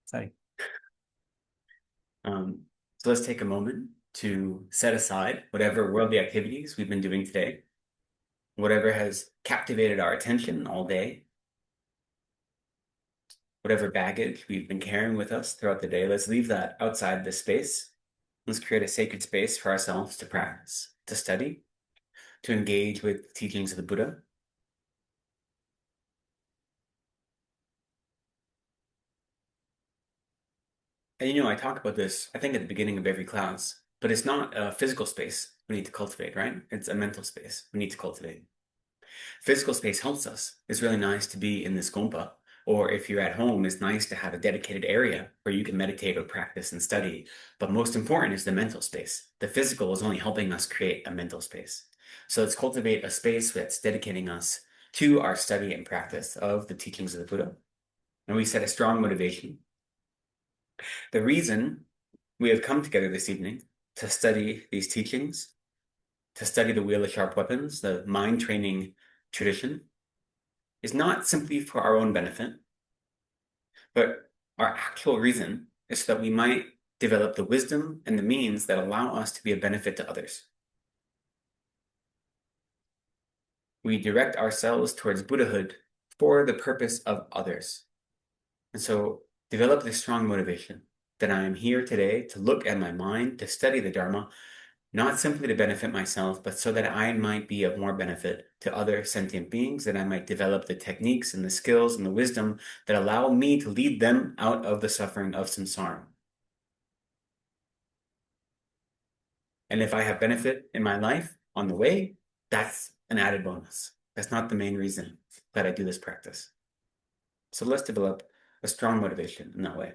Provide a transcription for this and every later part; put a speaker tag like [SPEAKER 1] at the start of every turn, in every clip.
[SPEAKER 1] Sorry.
[SPEAKER 2] So let's take a moment to set aside whatever worldly activities we've been doing today, whatever has captivated our attention all day, whatever baggage we've been carrying with us throughout the day. Let's leave that outside this space. Let's create a sacred space for ourselves to practice, to study, to engage with the teachings of the Buddha. And I talk about this, I think, at the beginning of every class, but it's not a physical space we need to cultivate, right? It's a mental space we need to cultivate. Physical space helps us. It's really nice to be in this gompa. Or if you're at home, it's nice to have a dedicated area where you can meditate or practice and study. But most important is the mental space. The physical is only helping us create a mental space. So let's cultivate a space that's dedicating us to our study and practice of the teachings of the Buddha. And we set a strong motivation. The reason we have come together this evening to study these teachings, to study the Wheel of Sharp Weapons, the mind training tradition, is not simply for our own benefit, but our actual reason is so that we might develop the wisdom and the means that allow us to be a benefit to others. We direct ourselves towards Buddhahood for the purpose of others. And so develop this strong motivation that I am here today to look at my mind, to study the Dharma, not simply to benefit myself, but so that I might be of more benefit to other sentient beings, that I might develop the techniques and the skills and the wisdom that allow me to lead them out of the suffering of samsara. And if I have benefit in my life on the way, that's an added bonus. That's not the main reason that I do this practice. So let's develop a strong motivation in that way.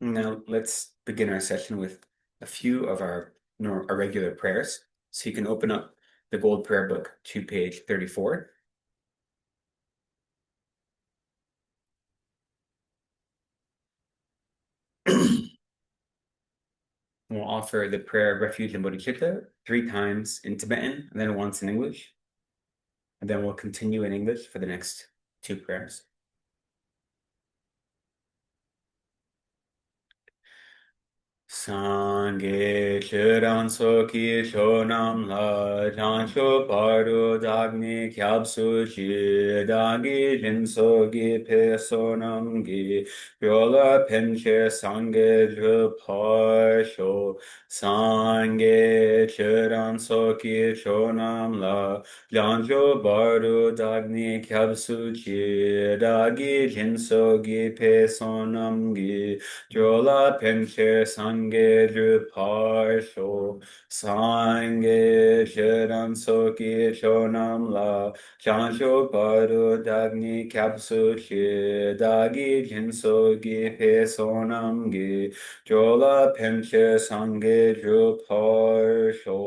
[SPEAKER 2] Now let's begin our session with a few of our regular prayers. So you can open up the Gold Prayer Book to page 34. We'll offer the prayer of refuge and bodhicitta 3 times in Tibetan and then once in English. And then we'll continue in English for the next 2 prayers. Sangye chiran soki shonam la jansho paru dagni kyabsu chi dagi jinso pe sonam gi yola penche sangye drupar sho sangye chiran soki shonam la jansho paru dagni kyabsu chi dagi jinso pe sonam gi Jola Pinche Sange Druparsho Sange Shiran Soki Shonam La Chansho Paru Dagni Kapsu Chi Dagi Jinsogi Pe Sonam Gi Jola Pinche Sange Druparsho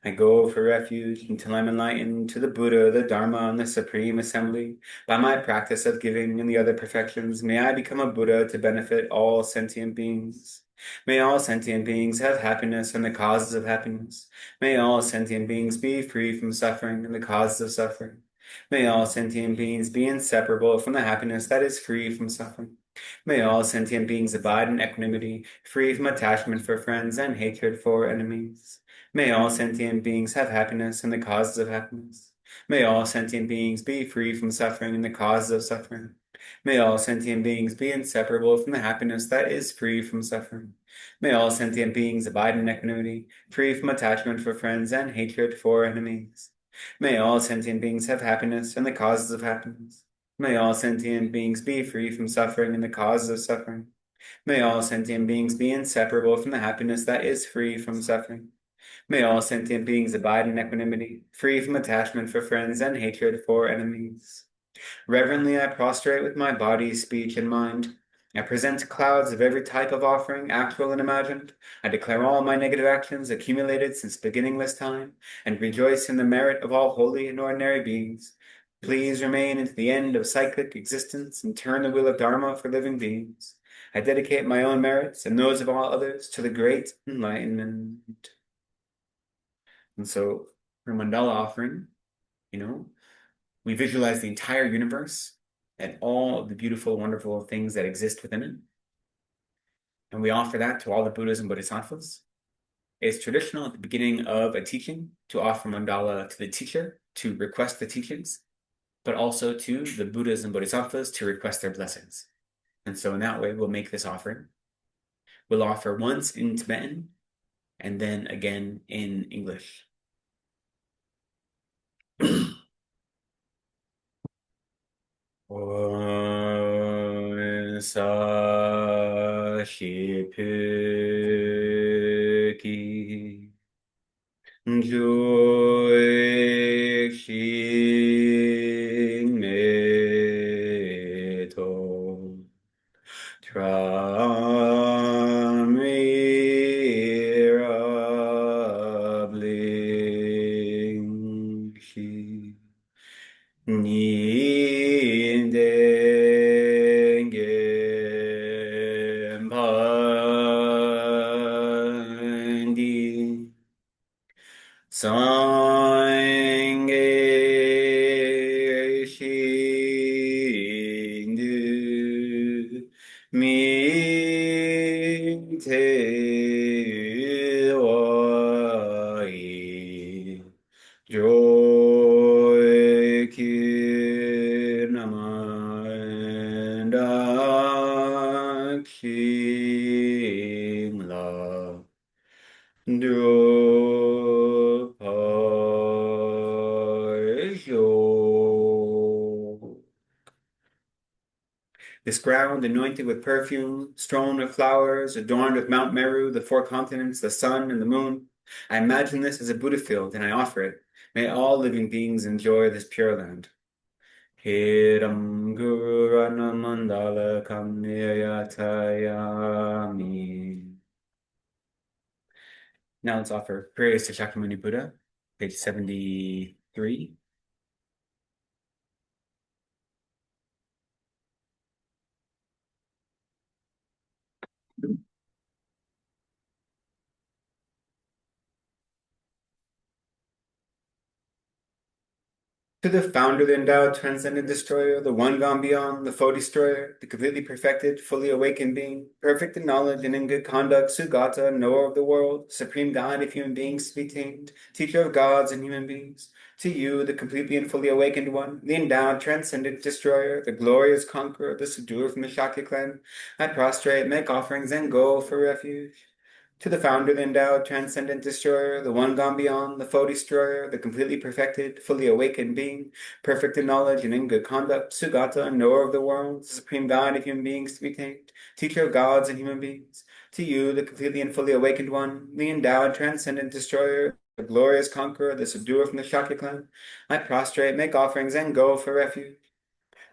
[SPEAKER 2] I go for refuge until I'm enlightened to the Buddha, the Dharma, and the Supreme Assembly. By my practice of giving and the other perfections, may I become a Buddha to benefit all sentient beings. May all sentient beings have happiness and the causes of happiness. May all sentient beings be free from suffering and the causes of suffering. May all sentient beings be inseparable from the happiness that is free from suffering. May all sentient beings abide in equanimity, free from attachment for friends and hatred for enemies. May all sentient beings have happiness and the causes of happiness. May all sentient beings be free from suffering and the causes of suffering. May all sentient beings be inseparable from the happiness that is free from suffering. May all sentient beings abide in equanimity, free from attachment for friends and hatred for enemies. May all sentient beings have happiness and the causes of happiness. May all sentient beings be free from suffering and the causes of suffering. May all sentient beings be inseparable from the happiness that is free from suffering. May all sentient beings abide in equanimity, free from attachment for friends and hatred for enemies. Reverently I prostrate with my body, speech, and mind. I present clouds of every type of offering, actual and imagined. I declare all my negative actions accumulated since beginningless time, and rejoice in the merit of all holy and ordinary beings. Please remain into the end of cyclic existence and turn the wheel of Dharma for living beings. I dedicate my own merits and those of all others to the great enlightenment. And so, for mandala offering, We visualize the entire universe and all of the beautiful, wonderful things that exist within it. And we offer that to all the Buddhas and Bodhisattvas. It's traditional at the beginning of a teaching to offer mandala to the teacher to request the teachings, but also to the Buddhas and Bodhisattvas to request their blessings. And so in that way, we'll make this offering. We'll offer once in Tibetan and then again in English. Sashi Joy Shing Me To Tramira Bling Shi Ni Denge Pandi Sangye Shindu Mi Te Wai Joy Kinamanda King La This ground anointed with perfume, strewn with flowers, adorned with Mount Meru, the four continents, the sun, and the moon. I imagine this as a Buddha field, and I offer it. May all living beings enjoy this pure land. Hiram Gurana Mandala Kamniyatayami. Now let's offer praise to Shakyamuni Buddha, page 73. To the founder, the endowed, transcendent destroyer, the one gone beyond, the foe destroyer, the completely perfected, fully awakened being, perfect in knowledge and in good conduct, Sugata, knower of the world, supreme guide of human beings to be tamed, teacher of gods and human beings. To you, the completely and fully awakened one, the endowed, transcendent destroyer, the glorious conqueror, the subduer from the Shakya clan, I prostrate, make offerings, and go for refuge. To the founder, the endowed, transcendent destroyer, the one gone beyond, the foe destroyer, the completely perfected, fully awakened being, perfect in knowledge and in good conduct, Sugata, knower of the world, supreme guide of human beings to be tamed, teacher of gods and human beings. To you, the completely and fully awakened one, the endowed, transcendent destroyer, the glorious conqueror, the subduer from the Shakya clan, I prostrate, make offerings, and go for refuge.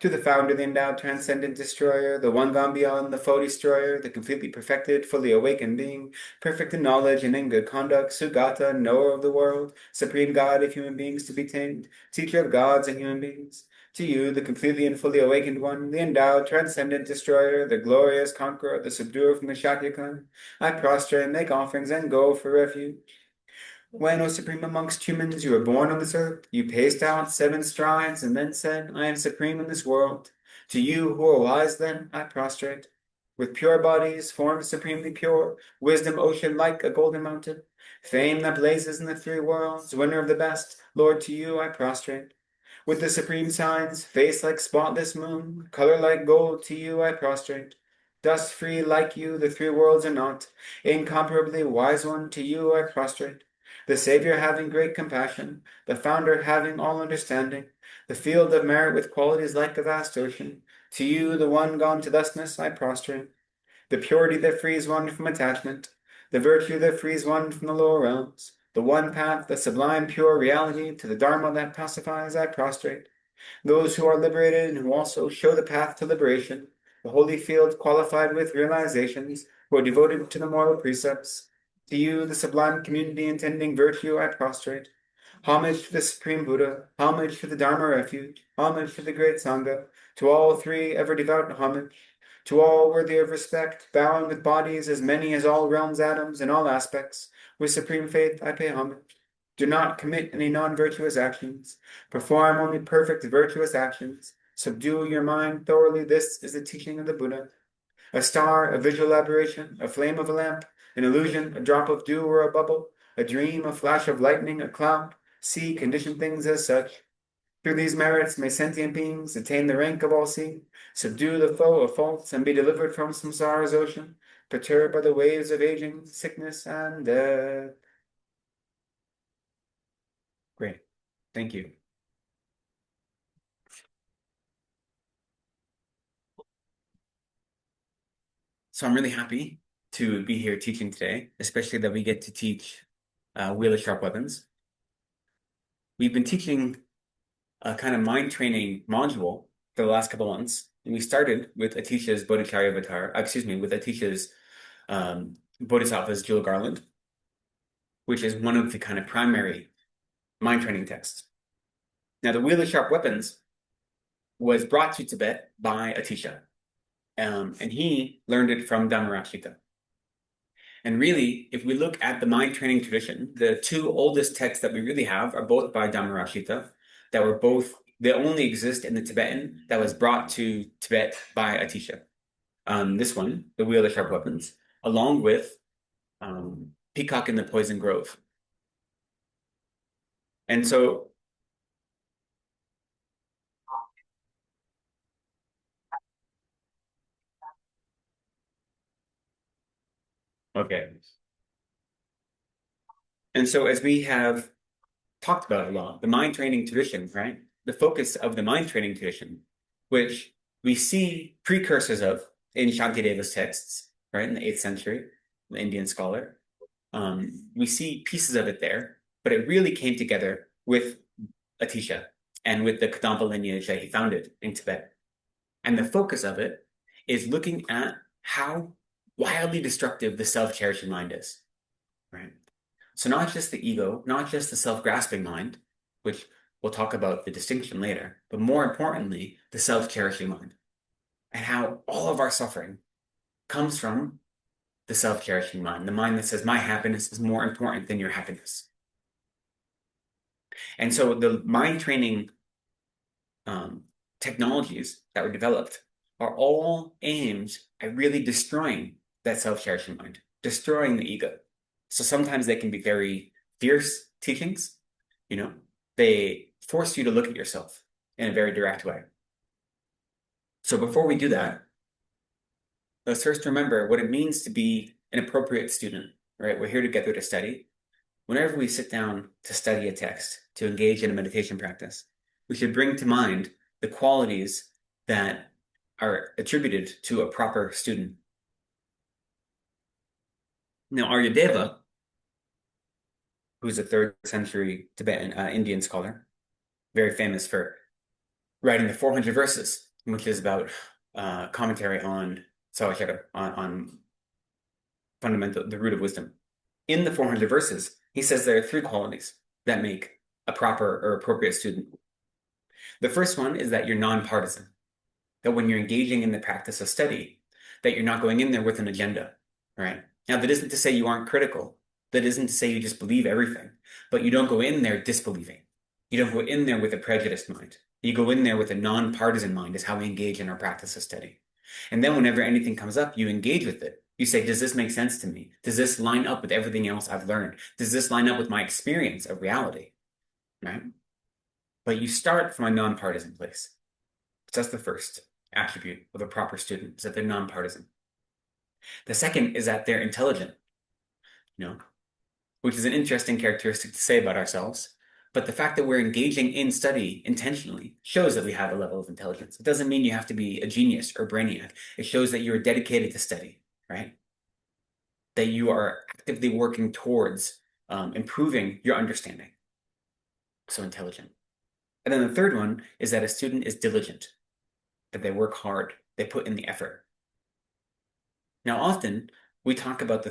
[SPEAKER 2] To the founder, the endowed, transcendent destroyer, the one gone beyond, the foe destroyer, the completely perfected, fully awakened being, perfect in knowledge and in good conduct, Sugata, knower of the world, supreme God of human beings to be tamed, teacher of gods and human beings. To you, the completely and fully awakened one, the endowed, transcendent destroyer, the glorious conqueror, the subduer from the Shakya clan, I prostrate, make offerings, and go for refuge. When, O supreme amongst humans, you were born on this earth, you paced out 7 strides and then said, I am supreme in this world. To you who are wise then, I prostrate. With pure bodies, forms supremely pure, wisdom ocean like a golden mountain, fame that blazes in the 3 worlds, winner of the best, Lord, to you I prostrate. With the supreme signs, face like spotless moon, color like gold, to you I prostrate. Dust free like you, the 3 worlds are not, incomparably wise one, to you I prostrate. The Savior having great compassion, the Founder having all understanding, the field of merit with qualities like a vast ocean, to you, the one gone to thusness, I prostrate. The purity that frees one from attachment, the virtue that frees one from the lower realms, the one path, the sublime pure reality, to the Dharma that pacifies, I prostrate. Those who are liberated and who also show the path to liberation, the holy field qualified with realizations, who are devoted to the moral precepts. To you, the sublime community intending virtue, I prostrate. Homage to the Supreme Buddha, homage to the Dharma refuge, homage to the great Sangha, to all 3 ever devout homage, to all worthy of respect, bowing with bodies as many as all realms atoms in all aspects, with supreme faith I pay homage. Do not commit any non-virtuous actions. Perform only perfect virtuous actions. Subdue your mind thoroughly. This is the teaching of the Buddha. A star, a visual aberration, a flame of a lamp, an illusion, a drop of dew or a bubble, a dream, a flash of lightning, a cloud. See, condition things as such. Through these merits may sentient beings attain the rank of all seeing, subdue the foe of faults, and be delivered from samsara's ocean, perturbed by the waves of aging, sickness, and death. Great. Thank you. So I'm really happy to be here teaching today, especially that we get to teach wheeler sharp weapons. We've been teaching a kind of mind training module for the last couple months, and we started with Atisha's Bodhicharya Avatar, with Atisha's Bodhisattva's Jewel Garland, which is one of the kind of primary mind training texts. Now, the wheeler sharp weapons was brought to Tibet by Atisha, and he learned it from Dhammarashita. And really, if we look at the mind training tradition, the two oldest texts that we really have are both by Dhammarashita, they only exist in the Tibetan that was brought to Tibet by Atisha. This one, the Wheel of Sharp Weapons, along with Peacock in the Poison Grove. And so, okay. And so as we have talked about a lot, the mind training tradition, right? The focus of the mind training tradition, which we see precursors of in Shantideva's texts, right, in the 8th century, the Indian scholar. We see pieces of it there, but it really came together with Atisha and with the Kadampa lineage that he founded in Tibet. And the focus of it is looking at how wildly destructive the self-cherishing mind is, right? So not just the ego, not just the self-grasping mind, which we'll talk about the distinction later, but more importantly, the self-cherishing mind and how all of our suffering comes from the self-cherishing mind, the mind that says, my happiness is more important than your happiness. And so the mind training technologies that were developed are all aimed at really destroying that self-cherishing mind, destroying the ego. So sometimes they can be very fierce teachings, you know, they force you to look at yourself in a very direct way. So before we do that, let's first remember what it means to be an appropriate student, right? We're here together to study. Whenever we sit down to study a text, to engage in a meditation practice, we should bring to mind the qualities that are attributed to a proper student. Now, Aryadeva, who's a 3rd century Tibetan Indian scholar, very famous for writing the 400 verses, which is about commentary on Sawachara, on fundamental, the root of wisdom. In the 400 verses, he says there are 3 qualities that make a proper or appropriate student. The first one is that you're non-partisan, that when you're engaging in the practice of study, that you're not going in there with an agenda, right? Now, that isn't to say you aren't critical. That isn't to say you just believe everything, but you don't go in there disbelieving. You don't go in there with a prejudiced mind. You go in there with a non-partisan mind is how we engage in our practice of study. And then whenever anything comes up, you engage with it. You say, does this make sense to me? Does this line up with everything else I've learned? Does this line up with my experience of reality, right? But you start from a non-partisan place. So that's the first attribute of a proper student, is that they're non-partisan. The second is that they're intelligent, which is an interesting characteristic to say about ourselves. But the fact that we're engaging in study intentionally shows that we have a level of intelligence. It doesn't mean you have to be a genius or brainiac. It shows that you are dedicated to study, right? That you are actively working towards improving your understanding. So intelligent. And then the third one is that a student is diligent, that they work hard, they put in the effort. Now, often we talk about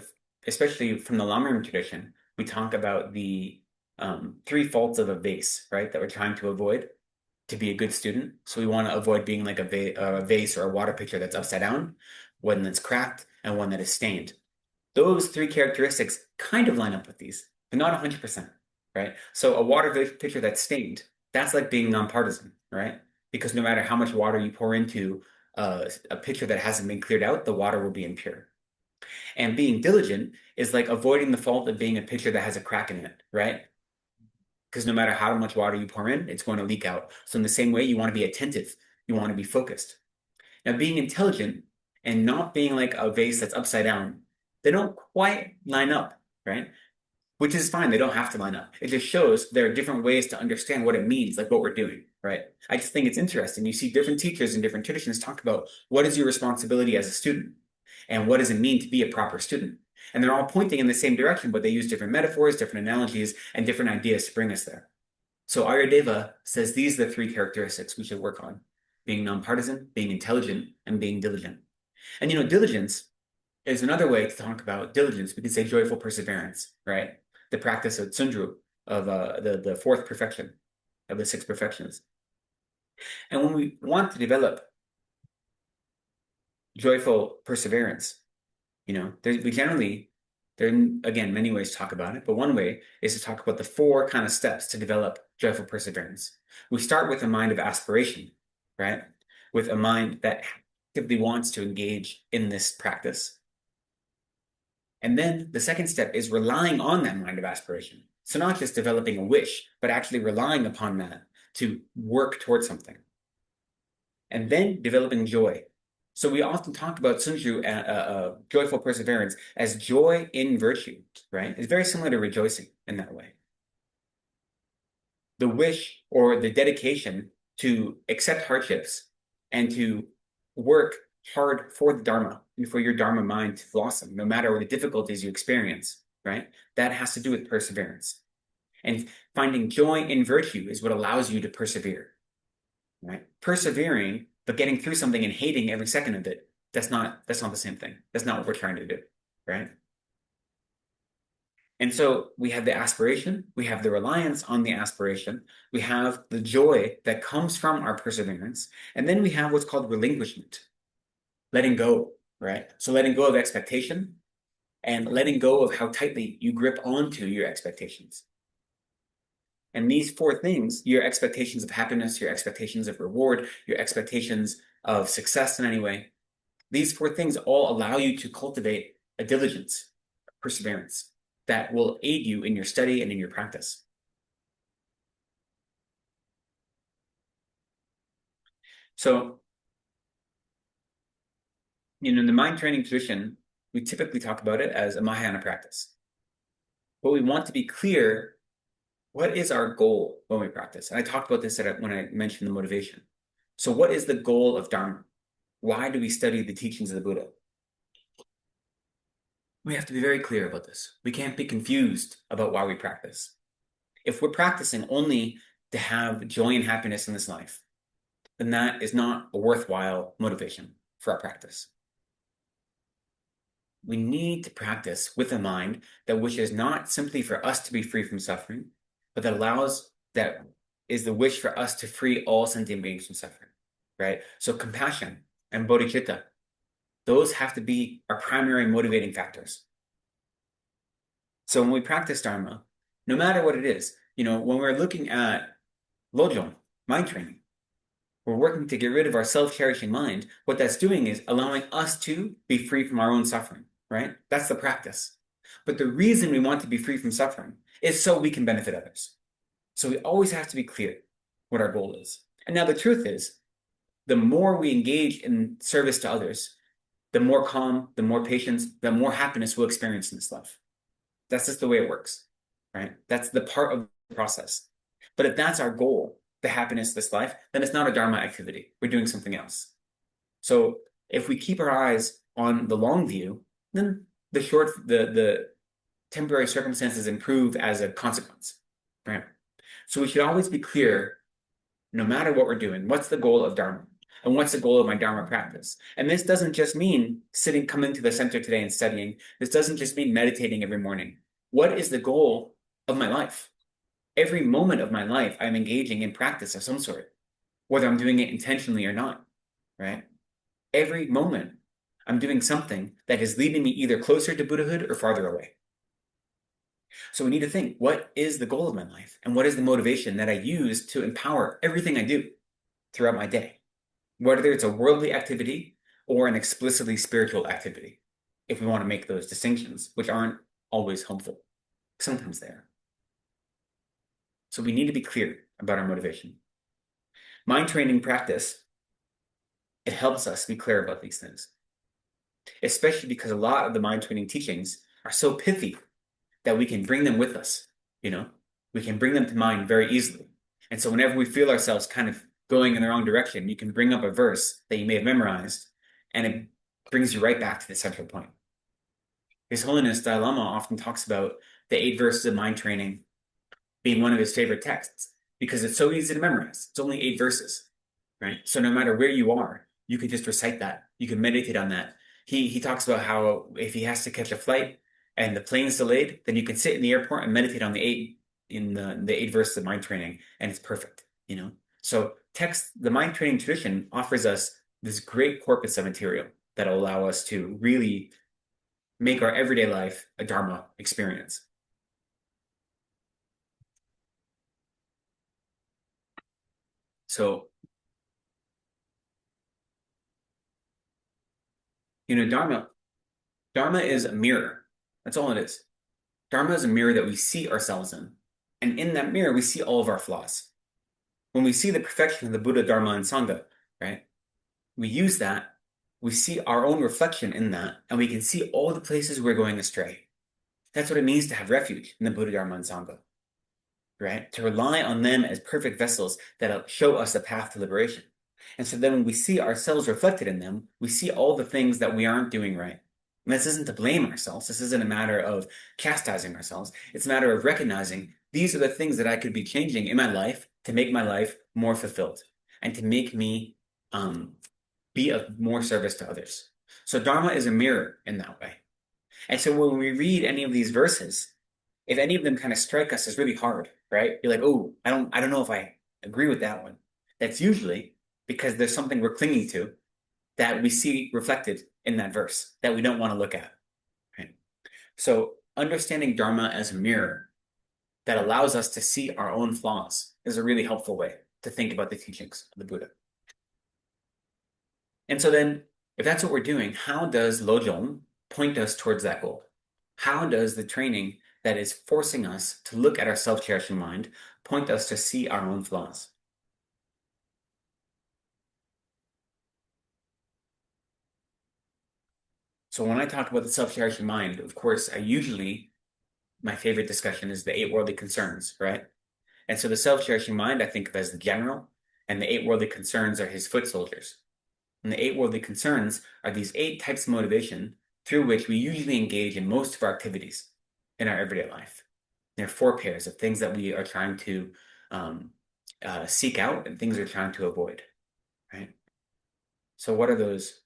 [SPEAKER 2] especially from the Lamrim tradition, we talk about the 3 faults of a vase, right? That we're trying to avoid to be a good student. So we want to avoid being like a vase or a water pitcher that's upside down, one that's cracked, and one that is stained. Those 3 characteristics kind of line up with these, but not 100%, right? So a water pitcher that's stained, that's like being nonpartisan, right? Because no matter how much water you pour into a pitcher that hasn't been cleared out, the water will be impure. And being diligent is like avoiding the fault of being a pitcher that has a crack in it, right? Because no matter how much water you pour in, it's going to leak out. So in the same way, you want to be attentive, you want to be focused. Now, being intelligent and not being like a vase that's upside down, they don't quite line up, right? Which is fine. They don't have to line up. It just shows there are different ways to understand what it means, like what we're doing, right? I just think it's interesting. You see different teachers in different traditions talk about what is your responsibility as a student and what does it mean to be a proper student. And they're all pointing in the same direction, but they use different metaphors, different analogies, and different ideas to bring us there. So Aryadeva says these are the three characteristics we should work on: being nonpartisan, being intelligent, and being diligent. And diligence is another way to talk about diligence. We can say joyful perseverance, right? The practice of tsundru, of the fourth perfection, of the six perfections. And when we want to develop joyful perseverance, we generally, there are, again, many ways to talk about it, but one way is to talk about the four kind of steps to develop joyful perseverance. We start with a mind of aspiration, right? With a mind that actively wants to engage in this practice. And then the second step is relying on that mind of aspiration. So not just developing a wish, but actually relying upon that to work towards something. And then developing joy. So we often talk about Sunju, joyful perseverance, as joy in virtue, right? It's very similar to rejoicing in that way. The wish or the dedication to accept hardships and to work hard for the Dharma and for your Dharma mind to blossom, no matter what the difficulties you experience, right? That has to do with perseverance. And finding joy in virtue is what allows you to persevere, right? Persevering, but getting through something and hating every second of it, that's not the same thing. That's not what we're trying to do, right? And so we have the aspiration, we have the reliance on the aspiration, we have the joy that comes from our perseverance, and then we have what's called relinquishment, letting go, right? So letting go of expectation and letting go of how tightly you grip onto your expectations. And these four things, your expectations of happiness, your expectations of reward, your expectations of success in any way, these four things all allow you to cultivate a diligence, perseverance that will aid you in your study and in your practice. So, in the mind training tradition, we typically talk about it as a Mahayana practice. But we want to be clear, what is our goal when we practice? And I talked about this when I mentioned the motivation. So what is the goal of Dharma? Why do we study the teachings of the Buddha? We have to be very clear about this. We can't be confused about why we practice. If we're practicing only to have joy and happiness in this life, then that is not a worthwhile motivation for our practice. We need to practice with a mind that wishes not simply for us to be free from suffering, but that is the wish for us to free all sentient beings from suffering, right? So compassion and bodhicitta, those have to be our primary motivating factors. So when we practice Dharma, no matter what it is, when we're looking at Lojong, mind training, we're working to get rid of our self-cherishing mind. What that's doing is allowing us to be free from our own suffering, right? That's the practice. But the reason we want to be free from suffering is so we can benefit others. So we always have to be clear what our goal is. And now the truth is, the more we engage in service to others, the more calm, the more patience, the more happiness we'll experience in this life. That's just the way it works, right? That's the part of the process. But if that's our goal, the happiness of this life, then it's not a Dharma activity. We're doing something else. So if we keep our eyes on the long view, then the temporary circumstances improve as a consequence, right? So we should always be clear, no matter what we're doing, what's the goal of Dharma? And what's the goal of my Dharma practice? And this doesn't just mean coming to the center today and studying. This doesn't just mean meditating every morning. What is the goal of my life? Every moment of my life, I'm engaging in practice of some sort, whether I'm doing it intentionally or not, right? Every moment, I'm doing something that is leading me either closer to Buddhahood or farther away. So we need to think, what is the goal of my life? And what is the motivation that I use to empower everything I do throughout my day? Whether it's a worldly activity or an explicitly spiritual activity, if we want to make those distinctions, which aren't always helpful. Sometimes they are. So we need to be clear about our motivation. Mind training practice, it helps us be clear about these things, especially because a lot of the mind training teachings are so pithy that we can bring them with us, you know? We can bring them to mind very easily. And so whenever we feel ourselves kind of going in the wrong direction, you can bring up a verse that you may have memorized, and it brings you right back to the central point. His Holiness Dalai Lama often talks about the 8 verses of mind training being one of his favorite texts because it's so easy to memorize. It's only 8 verses, right? So no matter where you are, you can just recite that. You can meditate on that. He talks about how if he has to catch a flight and the plane's delayed, then you can sit in the airport and meditate on the 8 verses of mind training, and it's perfect, you know? So the mind training tradition offers us this great corpus of material that'll allow us to really make our everyday life a Dharma experience. So, Dharma is a mirror. That's all it is. Dharma is a mirror that we see ourselves in. And in that mirror, we see all of our flaws. When we see the perfection of the Buddha, Dharma, and Sangha, right? We use that, we see our own reflection in that, and we can see all the places we're going astray. That's what it means to have refuge in the Buddha, Dharma, and Sangha, right? To rely on them as perfect vessels that show us a path to liberation. And so then when we see ourselves reflected in them, we see all the things that we aren't doing right. And this isn't to blame ourselves. This isn't a matter of chastising ourselves. It's a matter of recognizing these are the things that I could be changing in my life to make my life more fulfilled and to make me be of more service to others. So Dharma is a mirror in that way. And so when we read any of these verses, if any of them kind of strike us as really hard, right? You're like, oh, I don't know if I agree with that one. That's usually because there's something we're clinging to that we see reflected in that verse that we don't want to look at. Right? So understanding Dharma as a mirror that allows us to see our own flaws is a really helpful way to think about the teachings of the Buddha. And so then, if that's what we're doing, how does Lojong point us towards that goal? How does the training that is forcing us to look at our self-cherishing mind point us to see our own flaws? So when I talk about the self-cherishing mind, of course, my favorite discussion is the 8 worldly concerns, right? And so the self-cherishing mind, I think of as the general, and the 8 worldly concerns are his foot soldiers. And the 8 worldly concerns are these 8 types of motivation through which we usually engage in most of our activities in our everyday life. There are 4 pairs of things that we are trying to seek out and things we're trying to avoid, right? So what are those?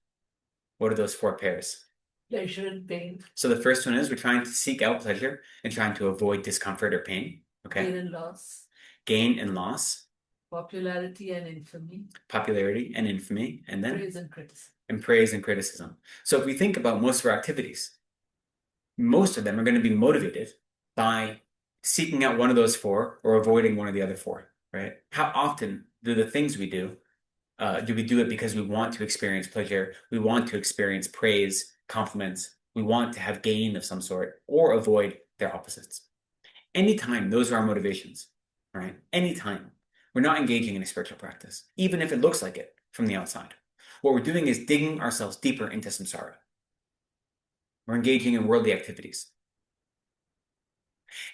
[SPEAKER 2] What are those 4 pairs?
[SPEAKER 1] Pleasure and pain,
[SPEAKER 2] So the first one is we're trying to seek out pleasure and trying to avoid discomfort or pain.
[SPEAKER 1] gain
[SPEAKER 2] Okay.
[SPEAKER 1] and loss,
[SPEAKER 2] Gain and loss,
[SPEAKER 1] popularity and infamy,
[SPEAKER 2] popularity and infamy, and then
[SPEAKER 1] praise and criticism.
[SPEAKER 2] and praise and criticism. So if we think about most of our activities, most of them are going to be motivated by seeking out one of those 4 or avoiding one of the other 4, right? How often do the things we do we do it because we want to experience pleasure, we want to experience praise, compliments, we want to have gain of some sort, or avoid their opposites? Anytime those are our motivations, right? Anytime we're not engaging in a spiritual practice, even if it looks like it from the outside. What we're doing is digging ourselves deeper into samsara. We're engaging in worldly activities.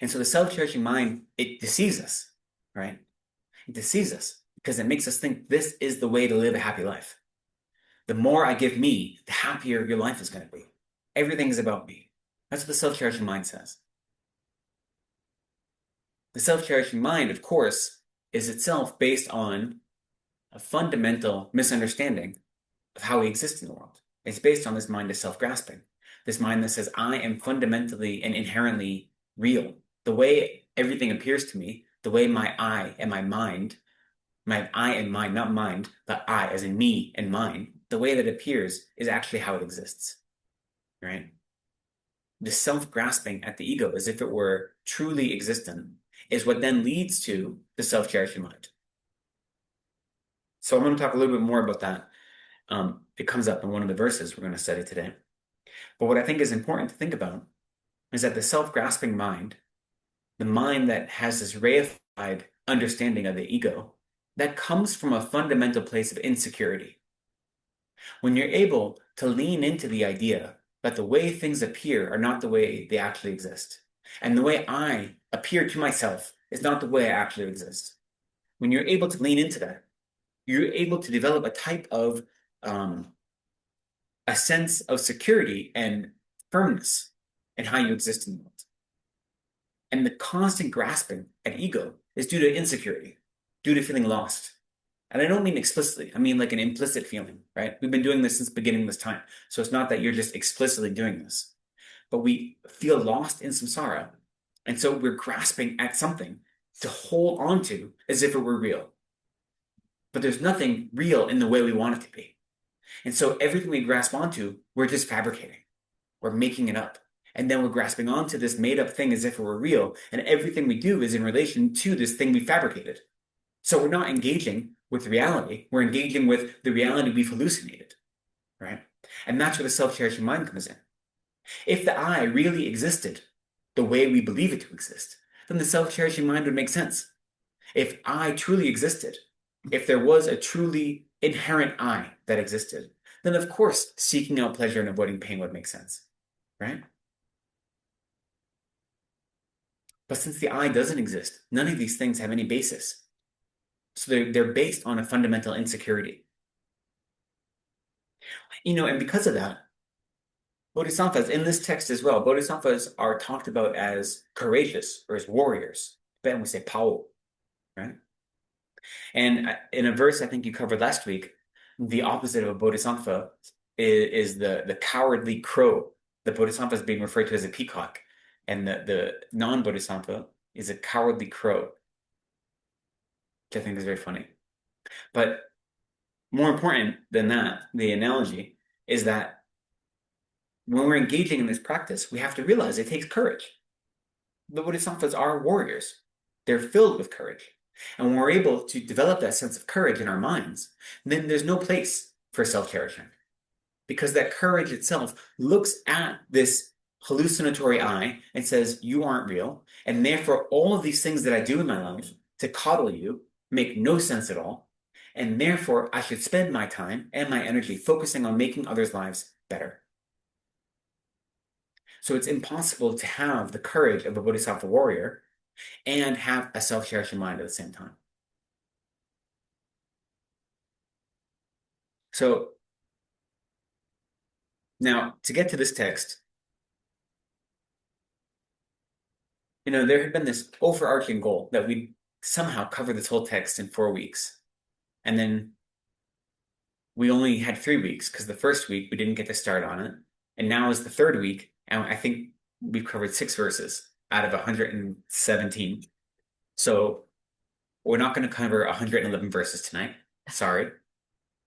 [SPEAKER 2] And so the self-cherishing mind, it deceives us, right? It deceives us because it makes us think this is the way to live a happy life. The more I give me, the happier your life is going to be. Everything is about me. That's what the self-cherishing mind says. The self-cherishing mind, of course, is itself based on a fundamental misunderstanding of how we exist in the world. It's based on this mind of self-grasping, this mind that says, I am fundamentally and inherently real. The way everything appears to me, the way my I and my mind, my I and mind, not mind, but I as in me and mine, the way that it appears is actually how it exists, right? the self-grasping at the ego as if it were truly existent is what then leads to the self-cherishing mind. So I'm going to talk a little bit more about that. It comes up in one of the verses we're going to study today. But what I think is important to think about is that the self-grasping mind, the mind that has this reified understanding of the ego, that comes from a fundamental place of insecurity. When you're able to lean into the idea that the way things appear are not the way they actually exist, and the way I appear to myself is not the way I actually exist. When you're able to lean into that, you're able to develop a type of a sense of security and firmness in how you exist in the world. And the constant grasping at ego is due to insecurity, due to feeling lost. And I don't mean explicitly, I mean like an implicit feeling, right? We've been doing this since the beginning of this time. So it's not that you're just explicitly doing this, but we feel lost in samsara. And so we're grasping at something to hold on to as if it were real. But there's nothing real in the way we want it to be. And so everything we grasp onto, we're just fabricating. We're making it up. And then we're grasping onto this made up thing as if it were real. And everything we do is in relation to this thing we fabricated. So we're not engaging with reality. We're engaging with the reality we've hallucinated, right? And that's where the self-cherishing mind comes in. If the I really existed the way we believe it to exist, then the self-cherishing mind would make sense. If I truly existed, if there was a truly inherent I that existed, then of course seeking out pleasure and avoiding pain would make sense, right? But since the I doesn't exist, none of these things have any basis. So they're based on a fundamental insecurity. And because of that, bodhisattvas in this text as well, bodhisattvas are talked about as courageous or as warriors. Then we say pao, right? And in a verse I think you covered last week, the opposite of a bodhisattva is the cowardly crow. The bodhisattva is being referred to as a peacock, and the non-bodhisattva is a cowardly crow, which I think is very funny. But more important than that, the analogy is that when we're engaging in this practice, we have to realize it takes courage. The bodhisattvas are warriors. They're filled with courage. And when we're able to develop that sense of courage in our minds, then there's no place for self-cherishing. Because that courage itself looks at this hallucinatory I and says, you aren't real. And therefore, all of these things that I do in my life to coddle you make no sense at all. And therefore, I should spend my time and my energy focusing on making others' lives better. So it's impossible to have the courage of a bodhisattva warrior and have a self-cherishing mind at the same time. So now, to get to this text, there had been this overarching goal that we somehow cover this whole text in 4 weeks. And then we only had 3 weeks because the first week we didn't get to start on it. And now is the third week, and I think we've covered 6 verses out of 117. So we're not going to cover 111 verses tonight. Sorry.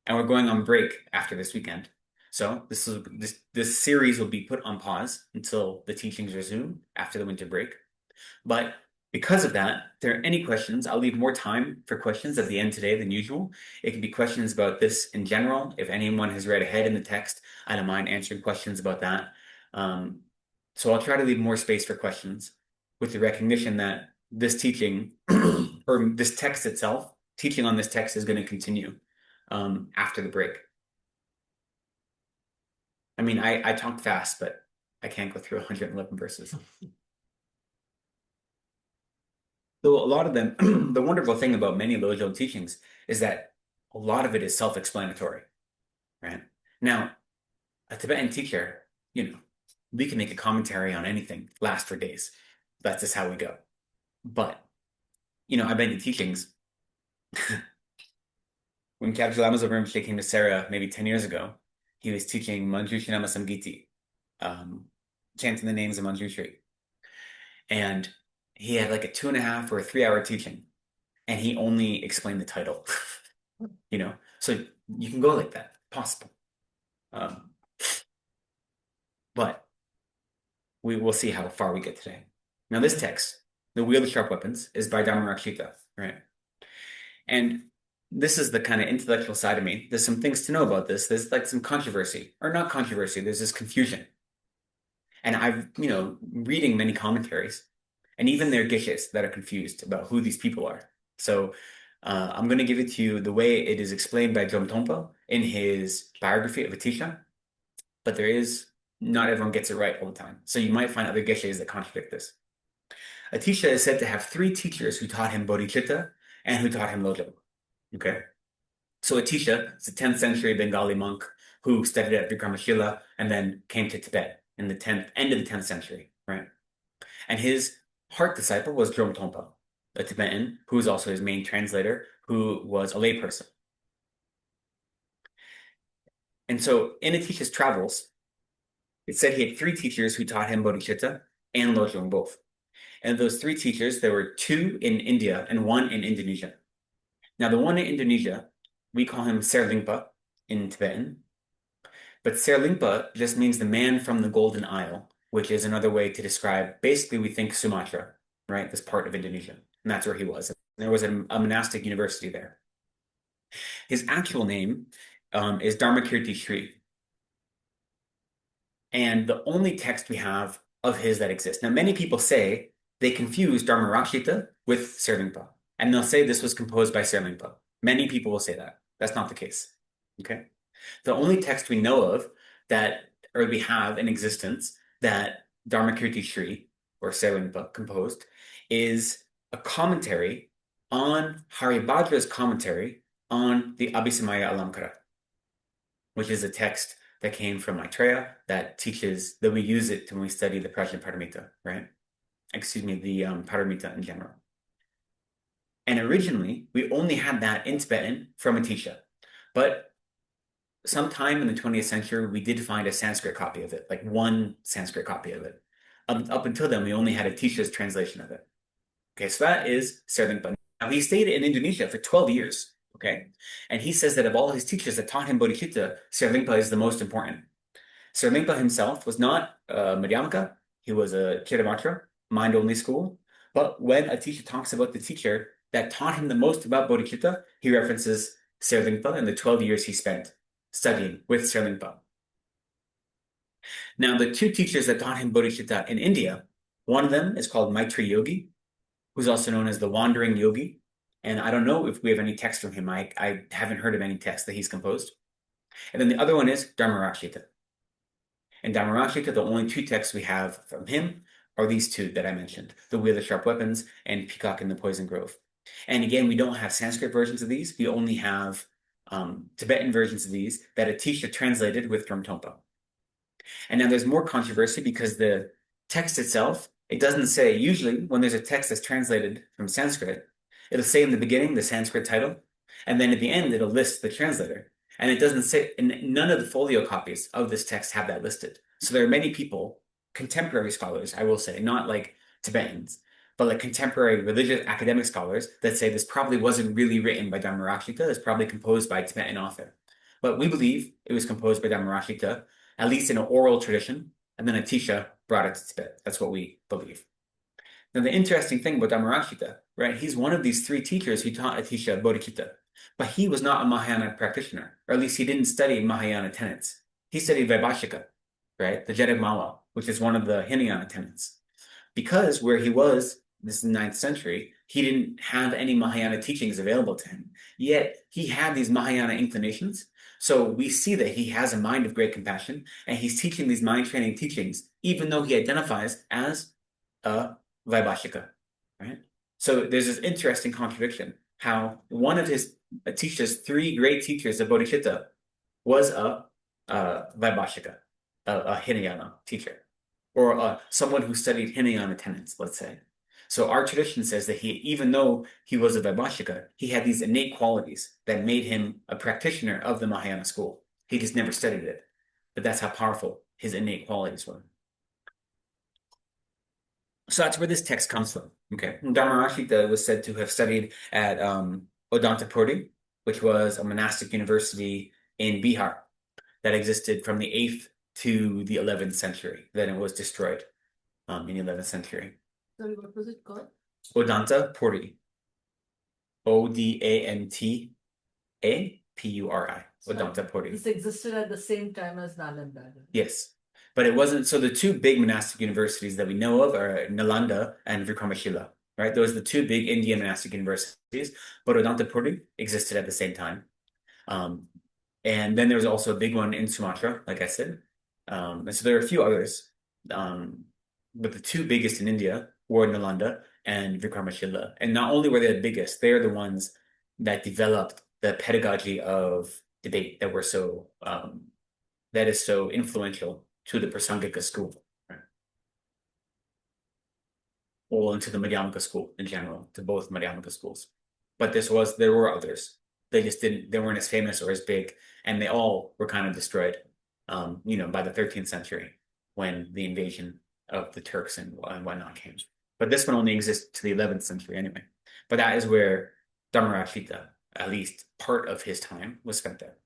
[SPEAKER 2] And we're going on break after this weekend. So this series will be put on pause until the teachings resume after the winter break. But because of that, if there are any questions, I'll leave more time for questions at the end today than usual. It can be questions about this in general. If anyone has read ahead in the text, I don't mind answering questions about that. So I'll try to leave more space for questions with the recognition that this teaching or this text itself, teaching on this text is going to continue after the break. I mean, I talk fast, but I can't go through 111 verses. Though a lot of them, the wonderful thing about many Lojong teachings is that a lot of it is self-explanatory, right? Now, a Tibetan teacher, we can make a commentary on anything, last for days. That's just how we go. But, I've been to teachings. When Kyabje Lama's Rinpoche came to Sarah maybe 10 years ago, he was teaching Manjushinama Samgiti, chanting the names of Manjushri. And he had like a 2.5 or a 3 hour teaching, and he only explained the title. So you can go like that, possible. But we will see how far we get today. Now, this text, The Wheel of Sharp Weapons, is by Dharma, right? And this is the kind of intellectual side of me. There's some things to know about this. There's like some controversy, or not controversy, there's this confusion. And I've, reading many commentaries, and even their geshes that are confused about who these people are. So I'm going to give it to you the way it is explained by Jomtongpa in his biography of Atisha, but not everyone gets it right all the time. So you might find other geshes that contradict this. Atisha is said to have three teachers who taught him bodhicitta and who taught him Lojong. Okay? So Atisha is a 10th century Bengali monk who studied at Vikramashila and then came to Tibet in the end of the 10th century, right? And his heart disciple was Drompa Trungpa, a Tibetan who was also his main translator, who was a layperson. And so in Atisha's travels, it said he had three teachers who taught him bodhicitta and Lojong both. And those three teachers, there were two in India and one in Indonesia. Now, the one in Indonesia, we call him Serlingpa in Tibetan. But Serlingpa just means the man from the Golden Isle, which is another way to describe, basically, we think Sumatra, right? This part of Indonesia. And that's where he was. There was a monastic university there. His actual name is Dharmakirti Shri. And the only text we have of his that exists. Now, many people say they confuse Dharmarakshita with Serlingpa. And they'll say this was composed by Serlingpa. Many people will say that. That's not the case. Okay? The only text we know of or we have in existence that Dharmakirti Shri, or Serlingpa, composed, is a commentary on Haribhadra's commentary on the Abhisamaya Alamkara, which is a text that came from Maitreya that we use it when we study the Prajnaparamita, right? Excuse me, the Paramita in general. And originally, we only had that in Tibetan from Atisha. But sometime in the 20th century, we did find a Sanskrit copy of it, like one Sanskrit copy of it. Up until then, we only had Atisha's translation of it. Okay, so that is Serlingpa. Now, he stayed in Indonesia for 12 years, okay? And he says that of all his teachers that taught him bodhicitta, Serlingpa is the most important. Serlingpa himself was not a Madhyamaka. He was a Chiramatra, mind-only school. But when Atisha talks about the teacher that taught him the most about bodhicitta, he references Serlingpa and the 12 years he spent studying with Serlingpa. Now, the two teachers that taught him bodhicitta in India, one of them is called Maitri Yogi, who's also known as the Wandering Yogi. And I don't know if we have any text from him. I haven't heard of any text that he's composed. And then the other one is Dharmarakshita. And Dharmarakshita, the only two texts we have from him are these two that I mentioned, The Wheel of Sharp Weapons and Peacock in the Poison Grove. And again, we don't have Sanskrit versions of these. We only have Tibetan versions of these that Atisha translated with Dromtongpa. And now there's more controversy because the text itself, it doesn't say, usually when there's a text that's translated from Sanskrit, it'll say in the beginning the Sanskrit title, and then at the end it'll list the translator. And it doesn't say, and none of the folio copies of this text have that listed. So there are many people, contemporary scholars, I will say, not like Tibetans, but like contemporary religious academic scholars that say this probably wasn't really written by Dharmarakshita, it's probably composed by a Tibetan author. But we believe it was composed by Dharmarakshita, at least in an oral tradition, and then Atisha brought it to Tibet. That's what we believe. Now, the interesting thing about Dharmarakshita, right, he's one of these three teachers who taught Atisha bodhicitta, but he was not a Mahayana practitioner, or at least he didn't study Mahayana tenets. He studied Vaibhashika, right, the Jatigmala, which is one of the Hinayana tenets. Because where he was, this is the 9th century, he didn't have any Mahayana teachings available to him. Yet he had these Mahayana inclinations. So we see that he has a mind of great compassion, and he's teaching these mind training teachings, even though he identifies as a Vaibhashika, right? So there's this interesting contradiction, how one of his Atisha's three great teachers of bodhicitta was a Vaibhashika, a Hinayana teacher, or someone who studied Hinayana tenets, let's say. So our tradition says that even though he was a Vaibhashika, he had these innate qualities that made him a practitioner of the Mahayana school. He just never studied it. But that's how powerful his innate qualities were. So that's where this text comes from. Okay. Dharmarakshita was said to have studied at Odantapuri, which was a monastic university in Bihar that existed from the 8th to the 11th century. Then it was destroyed. in the 11th century.
[SPEAKER 1] Sorry, what was it called?
[SPEAKER 2] Odanta Puri. Odantapuri. Odanta Puri.
[SPEAKER 1] This existed at the same time as Nalanda.
[SPEAKER 2] Yes. But it wasn't, so the two big monastic universities that we know of are Nalanda and Vikramasila, right? Those are the two big Indian monastic universities, but Odantapuri existed at the same time. And then there was also a big one in Sumatra, like I said. And so there are a few others. But the two biggest in India were Nalanda and Vikramasila. And not only were they the biggest, they are the ones that developed the pedagogy of debate that that is so influential to the Prasangika school, right? Well, and to the Madhyamaka school in general, to both Madhyamaka schools. But there were others. They weren't as famous or as big, and they all were kind of destroyed, by the 13th century when the invasion of the Turks and whatnot came. But this one only exists to the 11th century anyway. But that is where Dharmarashita, at least part of his time, was spent there.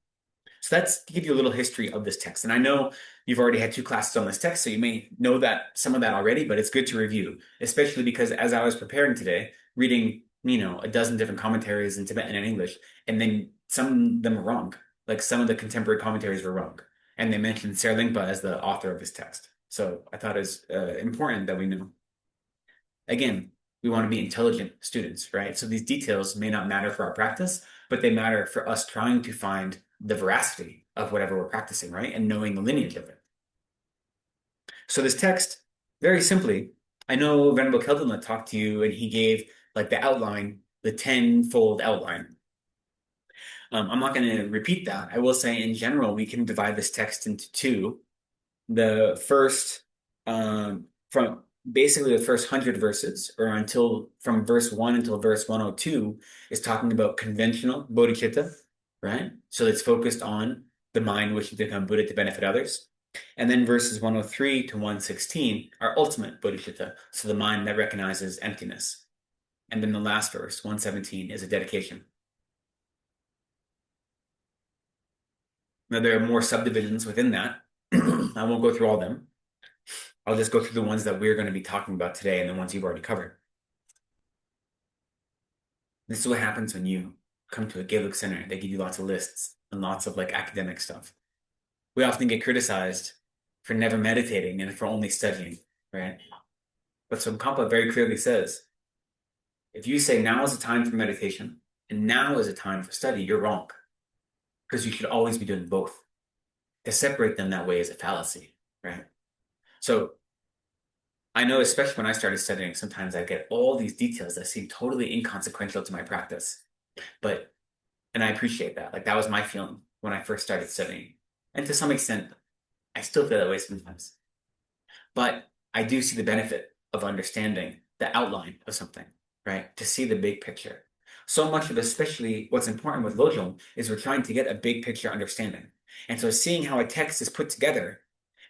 [SPEAKER 2] So that's to give you a little history of this text. And I know you've already had 2 classes on this text, so you may know some of that already, but it's good to review, especially because as I was preparing today, reading, a dozen different commentaries in Tibetan and English, and then some of them are wrong. Like some of the contemporary commentaries were wrong. And they mentioned Serlingpa as the author of this text. So I thought it was important that we know. Again, we want to be intelligent students, right? So these details may not matter for our practice, but they matter for us trying to find the veracity of whatever we're practicing, right? And knowing the lineage of it. So this text, very simply, I know Venerable Kelton talked to you and he gave like the outline, the 10-fold outline. I'm not going to repeat that. I will say in general, we can divide this text into two. The first, from basically the first 100 verses, or from verse 1 until verse 102, is talking about conventional bodhicitta, right? So it's focused on the mind wishing to become Buddha to benefit others. And then verses 103 to 116 are ultimate bodhicitta, so the mind that recognizes emptiness. And then the last verse, 117, is a dedication. Now, there are more subdivisions within that. I won't go through all of them. I'll just go through the ones that we're going to be talking about today and the ones you've already covered. This is what happens when you come to a Gelug center. They give you lots of lists and lots of academic stuff. We often get criticized for never meditating and for only studying, right? But Tsongkhapa very clearly says, if you say now is a time for meditation and now is a time for study, you're wrong. Because you should always be doing both. To separate them that way is a fallacy, right? So I know, especially when I started studying, sometimes I get all these details that seem totally inconsequential to my practice. And I appreciate that. That was my feeling when I first started studying. And to some extent, I still feel that way sometimes. But I do see the benefit of understanding the outline of something, right? To see the big picture. So much of especially what's important with Lojong is we're trying to get a big picture understanding. And so seeing how a text is put together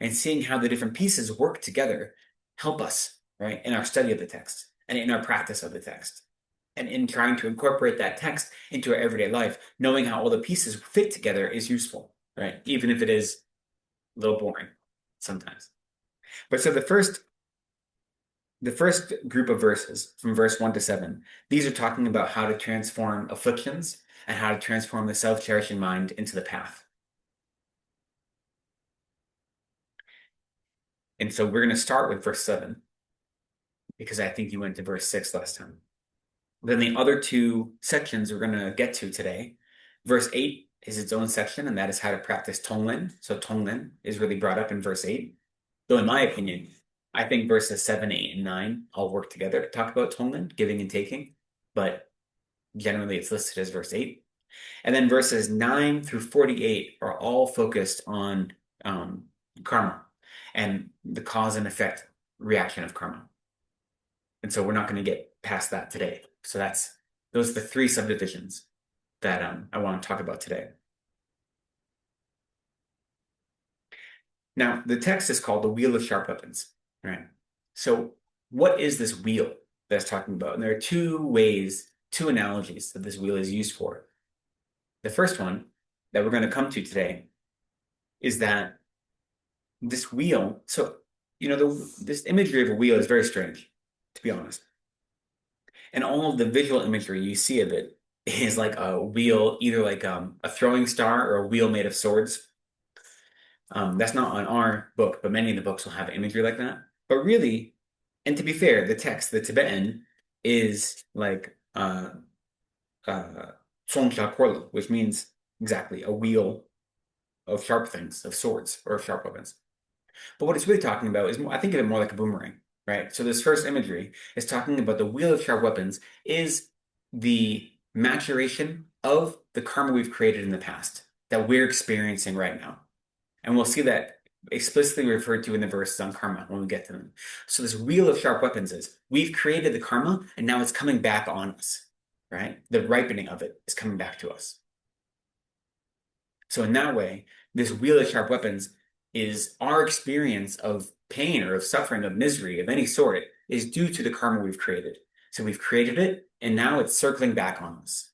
[SPEAKER 2] and seeing how the different pieces work together help us, right, in our study of the text and in our practice of the text. And in trying to incorporate that text into our everyday life, knowing how all the pieces fit together is useful, right? Even if it is a little boring sometimes. But so the first group of verses from verse 1 to 7, these are talking about how to transform afflictions and how to transform the self-cherishing mind into the path. And so we're going to start with verse 7 because I think you went to verse 6 last time. Then the other 2 sections we're going to get to today. Verse 8 is its own section, and that is how to practice Tonglen. So Tonglen is really brought up in verse 8. Though in my opinion, I think verses 7, 8, and 9 all work together to talk about Tonglen, giving and taking, but generally it's listed as verse 8. And then verses 9 through 48 are all focused on karma and the cause and effect reaction of karma. And so we're not going to get past that today. So those are the 3 subdivisions that I want to talk about today. Now, the text is called the Wheel of Sharp Weapons, right? So what is this wheel that's talking about? And there are 2 analogies that this wheel is used for. The first one that we're going to come to today is that this wheel, so this imagery of a wheel is very strange, to be honest. And all of the visual imagery you see of it is like a wheel, either like a throwing star or a wheel made of swords. That's not on our book, but many of the books will have imagery like that. But really, and to be fair, the text, the Tibetan, is like Choe Khor Sum, which means exactly a wheel of sharp things, of swords or of sharp weapons. But what it's really talking about is, I think of it more like a boomerang, right? So this first imagery is talking about the wheel of sharp weapons is the maturation of the karma we've created in the past that we're experiencing right now. And we'll see that explicitly referred to in the verses on karma when we get to them. So this wheel of sharp weapons is we've created the karma and now it's coming back on us, right? The ripening of it is coming back to us. So in that way, this wheel of sharp weapons is our experience of pain or of suffering, of misery of any sort is due to the karma we've created. So we've created it and now it's circling back on us.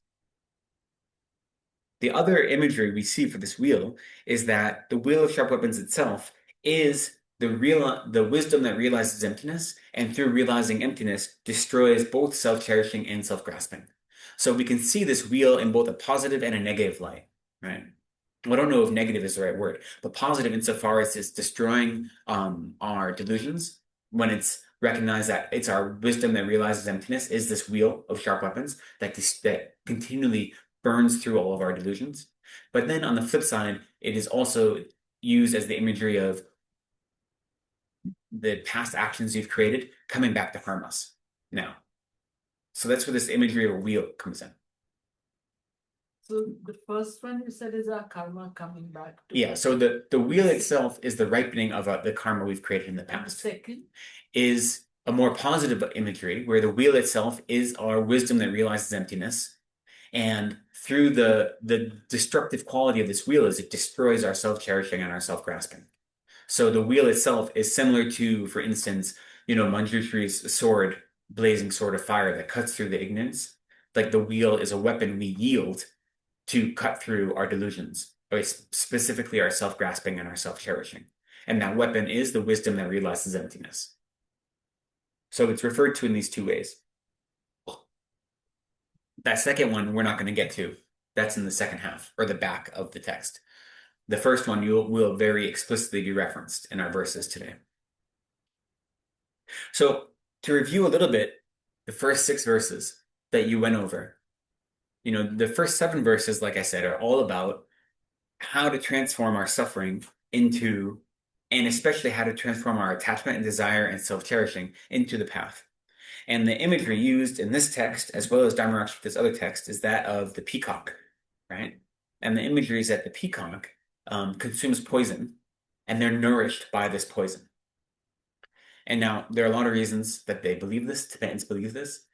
[SPEAKER 2] The other imagery we see for this wheel is that the wheel of sharp weapons itself is the wisdom that realizes emptiness, and through realizing emptiness, destroys both self-cherishing and self-grasping. So we can see this wheel in both a positive and a negative light, right? Well, I don't know if negative is the right word, but positive insofar as it's destroying our delusions when it's recognized that it's our wisdom that realizes emptiness is this wheel of sharp weapons that continually burns through all of our delusions. But then on the flip side, it is also used as the imagery of the past actions you've created coming back to harm us now. So that's where this imagery of a wheel comes in.
[SPEAKER 1] So the first one you said is our karma coming back to
[SPEAKER 2] Yeah,
[SPEAKER 1] us.
[SPEAKER 2] so the wheel itself is the ripening of the karma we've created in the
[SPEAKER 1] And the
[SPEAKER 2] past.
[SPEAKER 1] second,
[SPEAKER 2] Is a more positive imagery where the wheel itself is our wisdom that realizes emptiness. And through the destructive quality of this wheel is it destroys our self-cherishing and our self-grasping. So the wheel itself is similar to, for instance, Manjushri's sword, blazing sword of fire that cuts through the ignorance. Like the wheel is a weapon we yield to cut through our delusions, or specifically our self-grasping and our self-cherishing. And that weapon is the wisdom that realizes emptiness. So it's referred to in these two ways. That second one we're not going to get to. That's in the second half or the back of the text. The first one will very explicitly be referenced in our verses today. So to review a little bit, the first 6 verses that you went over, the first 7 verses, like I said, are all about how to transform our suffering into, and especially how to transform our attachment and desire and self-cherishing into the path. And the imagery used in this text, as well as Dharma this other text, is that of the peacock, right? And the imagery is that the peacock consumes poison, and they're nourished by this poison. And now there are a lot of reasons that they believe this, Tibetans believe this.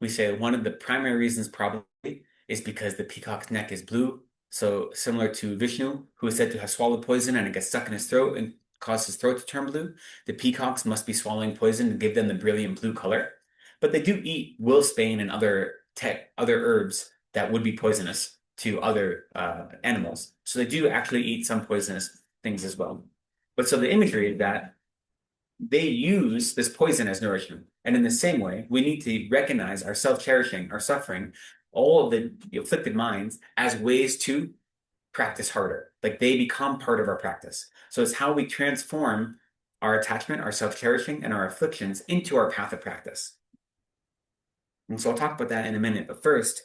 [SPEAKER 2] We say one of the primary reasons probably is because the peacock's neck is blue. So similar to Vishnu, who is said to have swallowed poison and it gets stuck in his throat and caused his throat to turn blue, the peacocks must be swallowing poison to give them the brilliant blue color. But they do eat wolfsbane and other herbs that would be poisonous to other animals. So they do actually eat some poisonous things as well. But so the imagery is that they use this poison as nourishment. And in the same way, we need to recognize our self-cherishing, our suffering, all of the afflicted minds as ways to practice harder. Like they become part of our practice. So it's how we transform our attachment, our self-cherishing, and our afflictions into our path of practice. And so I'll talk about that in a minute. But first,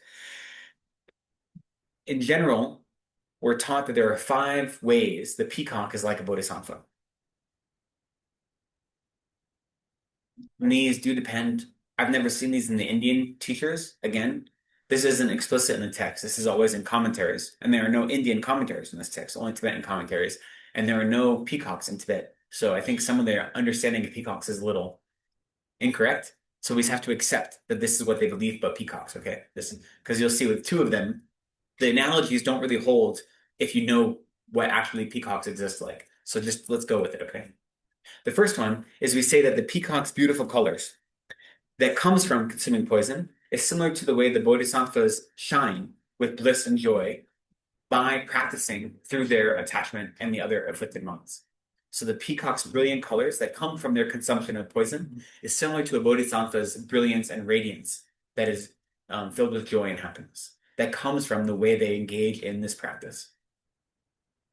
[SPEAKER 2] in general, we're taught that there are 5 ways the peacock is like a bodhisattva. And these do depend. I've never seen these in the Indian teachers. Again, this isn't explicit in the text. This is always in commentaries. And there are no Indian commentaries in this text, only Tibetan commentaries. And there are no peacocks in Tibet. So I think some of their understanding of peacocks is a little incorrect. So we just have to accept that this is what they believe about peacocks, okay? Because you'll see with 2 of them, the analogies don't really hold if you know what actually peacocks exist like. So just let's go with it, okay? The first one is we say that the peacock's beautiful colors that comes from consuming poison is similar to the way the bodhisattvas shine with bliss and joy by practicing through their attachment and the other afflicted monks. So the peacock's brilliant colors that come from their consumption of poison is similar to a bodhisattva's brilliance and radiance that is filled with joy and happiness. That comes from the way they engage in this practice.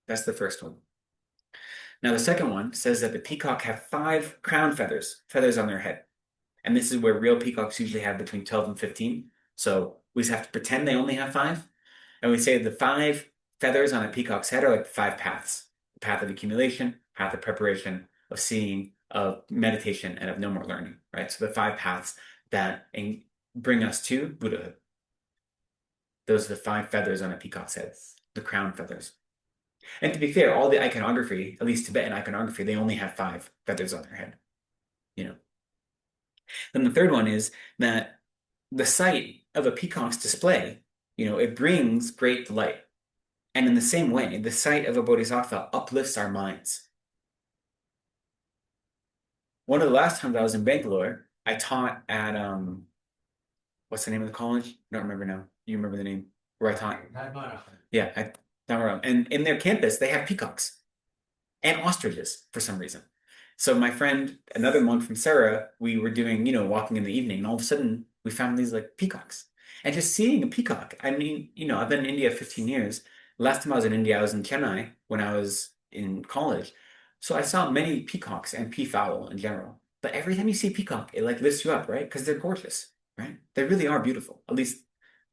[SPEAKER 2] That's the first one. Now, the second one says that the peacock have 5 crown feathers, feathers on their head. And this is where real peacocks usually have between 12 and 15. So we just have to pretend they only have 5. And we say the 5 feathers on a peacock's head are like 5 paths: the path of accumulation, path of preparation, of seeing, of meditation, and of no more learning, right? So the 5 paths that bring us to Buddhahood. Those are the 5 feathers on a peacock's head, the crown feathers. And to be fair, all the iconography, at least Tibetan iconography, they only have 5 feathers on their head. You know. Then the third one is that the sight of a peacock's display, it brings great delight. And in the same way, the sight of a bodhisattva uplifts our minds. One of the last times I was in Bangalore, I taught at what's the name of the college? I don't remember now. You remember the name? Where I taught? Yeah, at Dharma. And in their campus, they have peacocks and ostriches for some reason. So my friend, another monk from Sarah, we were doing, walking in the evening, and all of a sudden we found these like peacocks. And just seeing a peacock, I mean, I've been in India 15 years. Last time I was in India, I was in Chennai when I was in college. So I saw many peacocks and peafowl in general. But every time you see a peacock, it like lifts you up, right? Because they're gorgeous, right? They really are beautiful. At least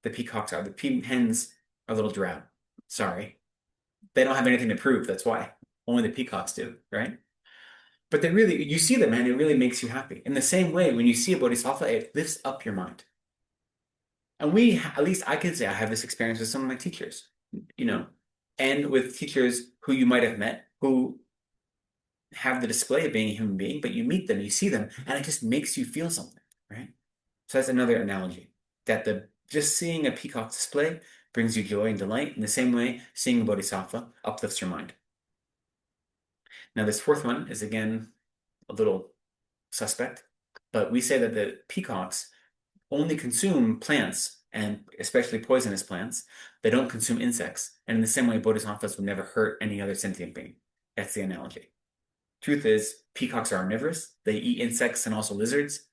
[SPEAKER 2] the peacocks are. The peahens are a little drab. Sorry. They don't have anything to prove, that's why. Only the peacocks do, right? But you see them, man, it really makes you happy. In the same way, when you see a bodhisattva, it lifts up your mind. And at least I can say I have this experience with some of my teachers, and with teachers who you might have met who have the display of being a human being, but you meet them, you see them, and it just makes you feel something, right? So that's another analogy, that just seeing a peacock display brings you joy and delight. In the same way, seeing a bodhisattva uplifts your mind. Now, this fourth one is again a little suspect, but we say that the peacocks only consume plants, and especially poisonous plants. They don't consume insects. And in the same way, bodhisattvas would never hurt any other sentient being. That's the analogy. Truth is, peacocks are omnivorous. They eat insects and also lizards.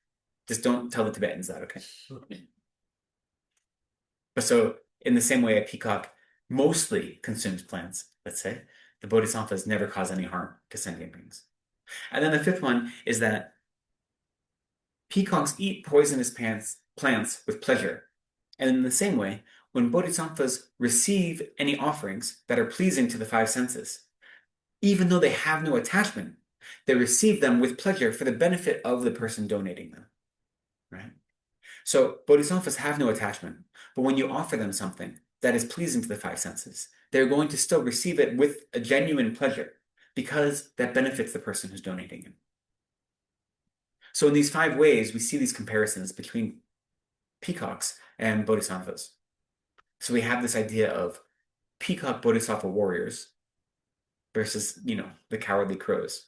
[SPEAKER 2] Just don't tell the Tibetans that, okay? But so, in the same way, a peacock mostly consumes plants, let's say, the bodhisattvas never cause any harm to sentient beings. And then the fifth one is that peacocks eat poisonous plants with pleasure. And in the same way, when bodhisattvas receive any offerings that are pleasing to the 5 senses, even though they have no attachment, they receive them with pleasure for the benefit of the person donating them, right? So bodhisattvas have no attachment, but when you offer them something that is pleasing to the 5 senses, they're going to still receive it with a genuine pleasure because that benefits the person who's donating it. So in these 5 ways, we see these comparisons between peacocks and bodhisattvas. So we have this idea of peacock bodhisattva warriors versus, the cowardly crows.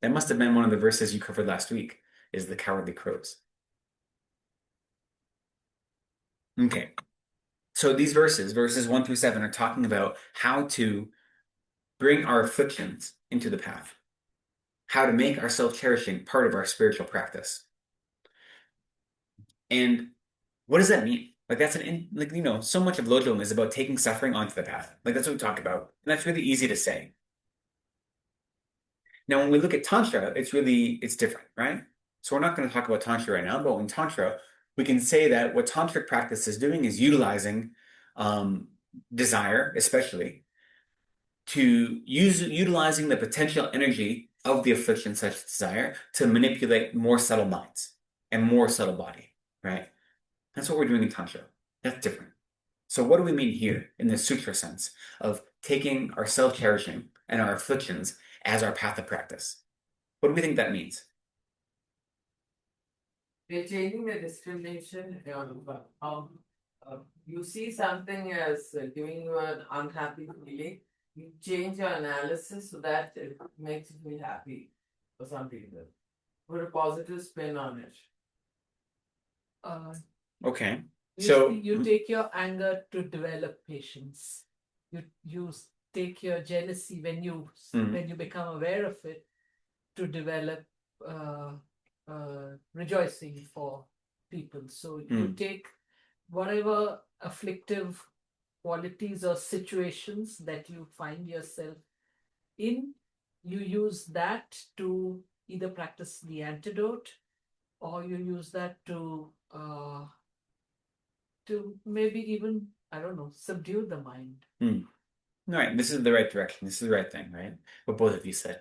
[SPEAKER 2] That must have been one of the verses you covered last week, is the cowardly crows. Okay. So these verses 1 through 7, are talking about how to bring our afflictions into the path, how to make our self-cherishing part of our spiritual practice. And what does that mean? Like so much of Lojong is about taking suffering onto the path. Like that's what we talk about. And that's really easy to say. Now, when we look at Tantra, it's different, right? So we're not going to talk about Tantra right now, but in Tantra, we can say that what Tantric practice is doing is utilizing desire, especially, utilizing the potential energy of the affliction such as desire to manipulate more subtle minds and more subtle body, right? That's what we're doing in Tantra. That's different. So what do we mean here in the sutra sense of taking our self-cherishing and our afflictions as our path of practice? What do we think that means?
[SPEAKER 1] We're changing the discrimination. You see something as giving you an unhappy feeling, you change your analysis so that it makes you feel happy for some people. Put a positive spin on it.
[SPEAKER 2] Okay.
[SPEAKER 1] You take your anger to develop patience. You
[SPEAKER 3] take your jealousy when you become aware of it to develop rejoicing for people. So you take whatever afflictive qualities or situations that you find yourself in, you use that to either practice the antidote, or you use that to maybe even, I don't know, subdue the mind.
[SPEAKER 2] All right, this is the right direction. This is the right thing, right? What both of you said.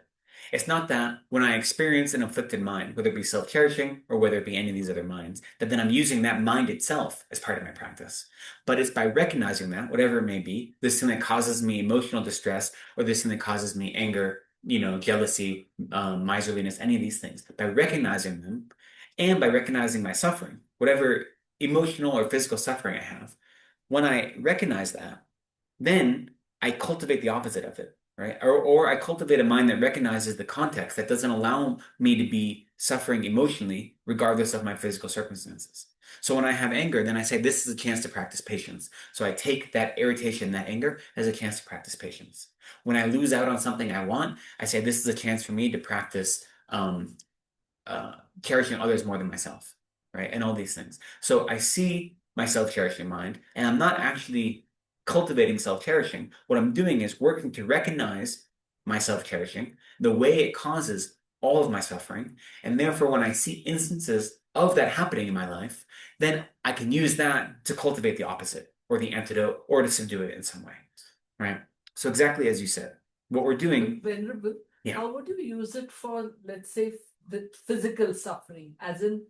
[SPEAKER 2] It's not that when I experience an afflicted mind, whether it be self-cherishing or whether it be any of these other minds, that then I'm using that mind itself as part of my practice. But it's by recognizing that, whatever it may be, this thing that causes me emotional distress, or this thing that causes me anger, jealousy, miserliness, any of these things, by recognizing them and by recognizing my suffering, whatever emotional or physical suffering I have, when I recognize that, then I cultivate the opposite of it, right? Or I cultivate a mind that recognizes the context that doesn't allow me to be suffering emotionally, regardless of my physical circumstances. So when I have anger, then I say, this is a chance to practice patience. So I take that irritation, that anger, as a chance to practice patience. When I lose out on something I want, I say, this is a chance for me to practice cherishing others more than myself, right? And all these things. So I see my self-cherishing mind, and I'm not actually cultivating self-cherishing. What I'm doing is working to recognize my self-cherishing, the way it causes all of my suffering, and therefore when I see instances of that happening in my life, then I can use that to cultivate the opposite, or the antidote, or to subdue it in some way, right? So exactly as you said, what we're doing.
[SPEAKER 3] Venerable,
[SPEAKER 2] Yeah.
[SPEAKER 3] how would you use it for, let's say, the physical suffering, as in,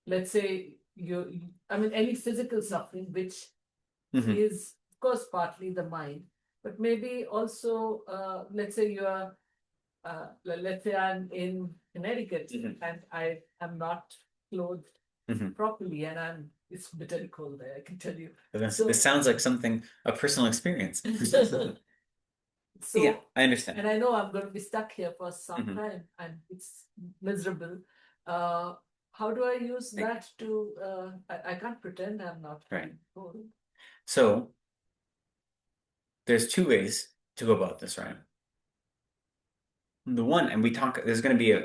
[SPEAKER 3] let's say, any physical suffering, which is, of course, partly the mind, but maybe also, let's say let's say I'm in Connecticut and I am not clothed properly, and it's bitterly cold there, I can tell you.
[SPEAKER 2] This sounds like a personal experience.
[SPEAKER 3] So,
[SPEAKER 2] yeah, I understand.
[SPEAKER 3] And I know I'm going to be stuck here for some time, and it's miserable. How do I use that to? I can't pretend I'm not cold.
[SPEAKER 2] So there's two ways to go about this, right? The one, and there's going to be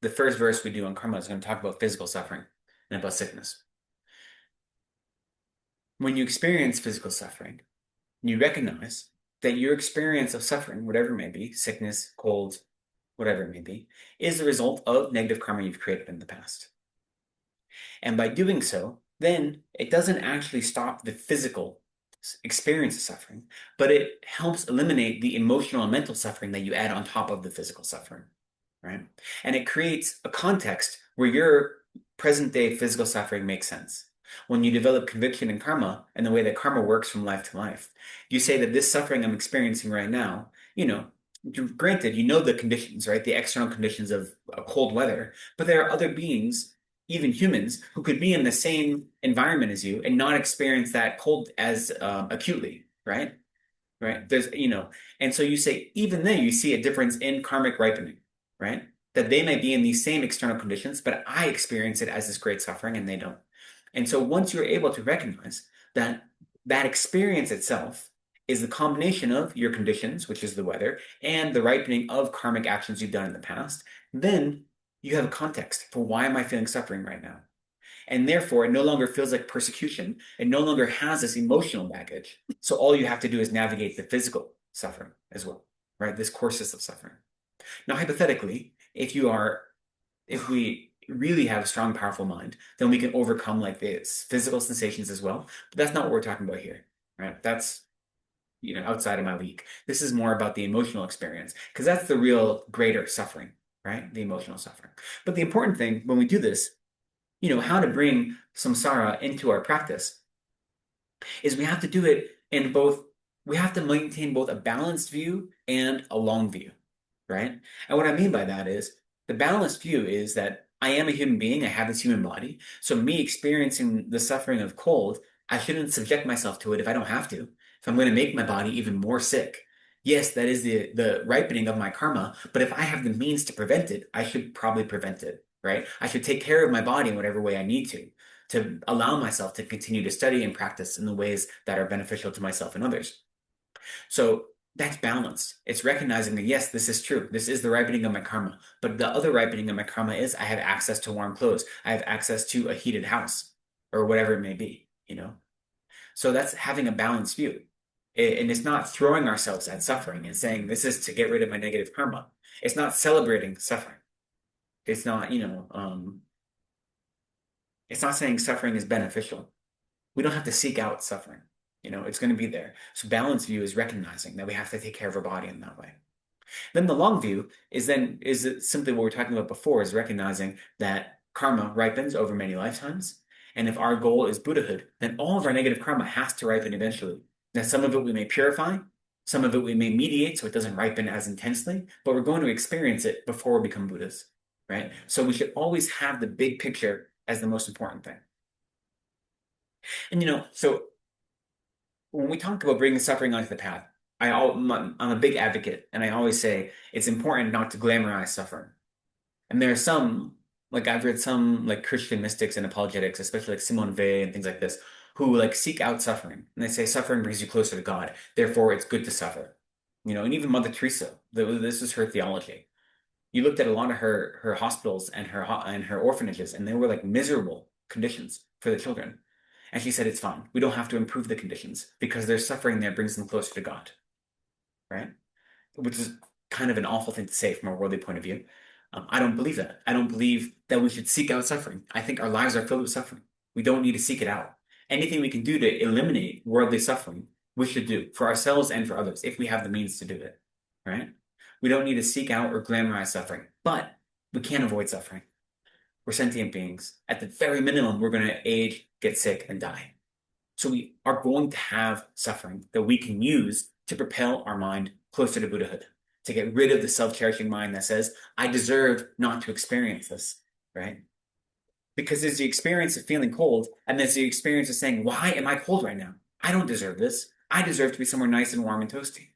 [SPEAKER 2] the first verse we do on karma is going to talk about physical suffering and about sickness. When you experience physical suffering, you recognize that your experience of suffering, whatever it may be, sickness, cold, whatever it may be, is the result of negative karma you've created in the past. And by doing so, then it doesn't actually stop the physical experience of suffering, but it helps eliminate the emotional and mental suffering that you add on top of the physical suffering, right? And it creates a context where your present day physical suffering makes sense. When you develop conviction in karma and the way that karma works from life to life, you say that this suffering I'm experiencing right now, granted, the conditions, right? The external conditions of cold weather, but there are other beings, even humans, who could be in the same environment as you and not experience that cold as acutely, right? Right. And so you say, even then you see a difference in karmic ripening, right? That they may be in these same external conditions, but I experience it as this great suffering and they don't. And so once you're able to recognize that that experience itself is the combination of your conditions, which is the weather, and the ripening of karmic actions you've done in the past, then you have a context for why am I feeling suffering right now? And therefore, it no longer feels like persecution. It no longer has this emotional baggage. So all you have to do is navigate the physical suffering as well, right? This courses of suffering. Now, hypothetically, if we really have a strong, powerful mind, then we can overcome like this physical sensations as well. But that's not what we're talking about here, right? That's outside of my league. This is more about the emotional experience because that's the real greater suffering, right? The emotional suffering. But the important thing when we do this, how to bring samsara into our practice is we have to do it we have to maintain both a balanced view and a long view, right? And what I mean by that is the balanced view is that I am a human being, I have this human body. So me experiencing the suffering of cold, I shouldn't subject myself to it if I don't have to. If I'm going to make my body even more sick, yes, that is the ripening of my karma, but if I have the means to prevent it, I should probably prevent it, right? I should take care of my body in whatever way I need to allow myself to continue to study and practice in the ways that are beneficial to myself and others. So that's balanced. It's recognizing that, yes, this is true. This is the ripening of my karma. But the other ripening of my karma is I have access to warm clothes. I have access to a heated house or whatever it may be, you know? So that's having a balanced view. And it's not throwing ourselves at suffering and saying this is to get rid of my negative karma. It's not celebrating suffering. It's not, it's not saying suffering is beneficial. We don't have to seek out suffering. It's going to be there. So balanced view is recognizing that we have to take care of our body in that way. Then the long view is simply what we are talking about before, is recognizing that karma ripens over many lifetimes. And if our goal is Buddhahood, then all of our negative karma has to ripen eventually. Now, some of it we may purify, some of it we may mediate so it doesn't ripen as intensely, but we're going to experience it before we become Buddhas, right? So we should always have the big picture as the most important thing. And so when we talk about bringing suffering onto the path, I'm a big advocate, and I always say it's important not to glamorize suffering. And there are some, like I've read some like Christian mystics and apologetics, especially like Simone Weil and things like this, who like seek out suffering. And they say suffering brings you closer to God, therefore it's good to suffer. And even Mother Teresa, this is her theology. You looked at a lot of her hospitals and her orphanages, and they were like miserable conditions for the children. And she said, it's fine. We don't have to improve the conditions because their suffering there brings them closer to God, right? Which is kind of an awful thing to say from a worldly point of view. I don't believe that. I don't believe that we should seek out suffering. I think our lives are filled with suffering. We don't need to seek it out. Anything we can do to eliminate worldly suffering, we should do for ourselves and for others if we have the means to do it, right? We don't need to seek out or glamorize suffering, but we can't avoid suffering. We're sentient beings. At the very minimum, we're going to age, get sick, and die. So we are going to have suffering that we can use to propel our mind closer to Buddhahood, to get rid of the self-cherishing mind that says, I deserve not to experience this, right? Because there's the experience of feeling cold, and there's the experience of saying, why am I cold right now? I don't deserve this. I deserve to be somewhere nice and warm and toasty.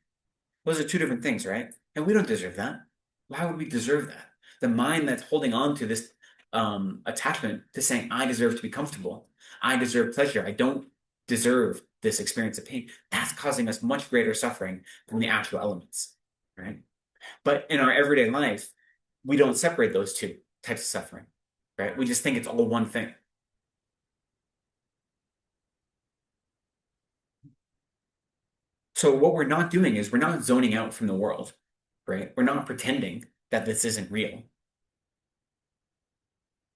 [SPEAKER 2] Those are two different things, right? And we don't deserve that. Why would we deserve that? The mind that's holding on to this attachment to saying, I deserve to be comfortable. I deserve pleasure. I don't deserve this experience of pain. That's causing us much greater suffering than the actual elements, right? But in our everyday life, we don't separate those two types of suffering, right? We just think it's all one thing. So what we're not doing is we're not zoning out from the world, right? We're not pretending that this isn't real.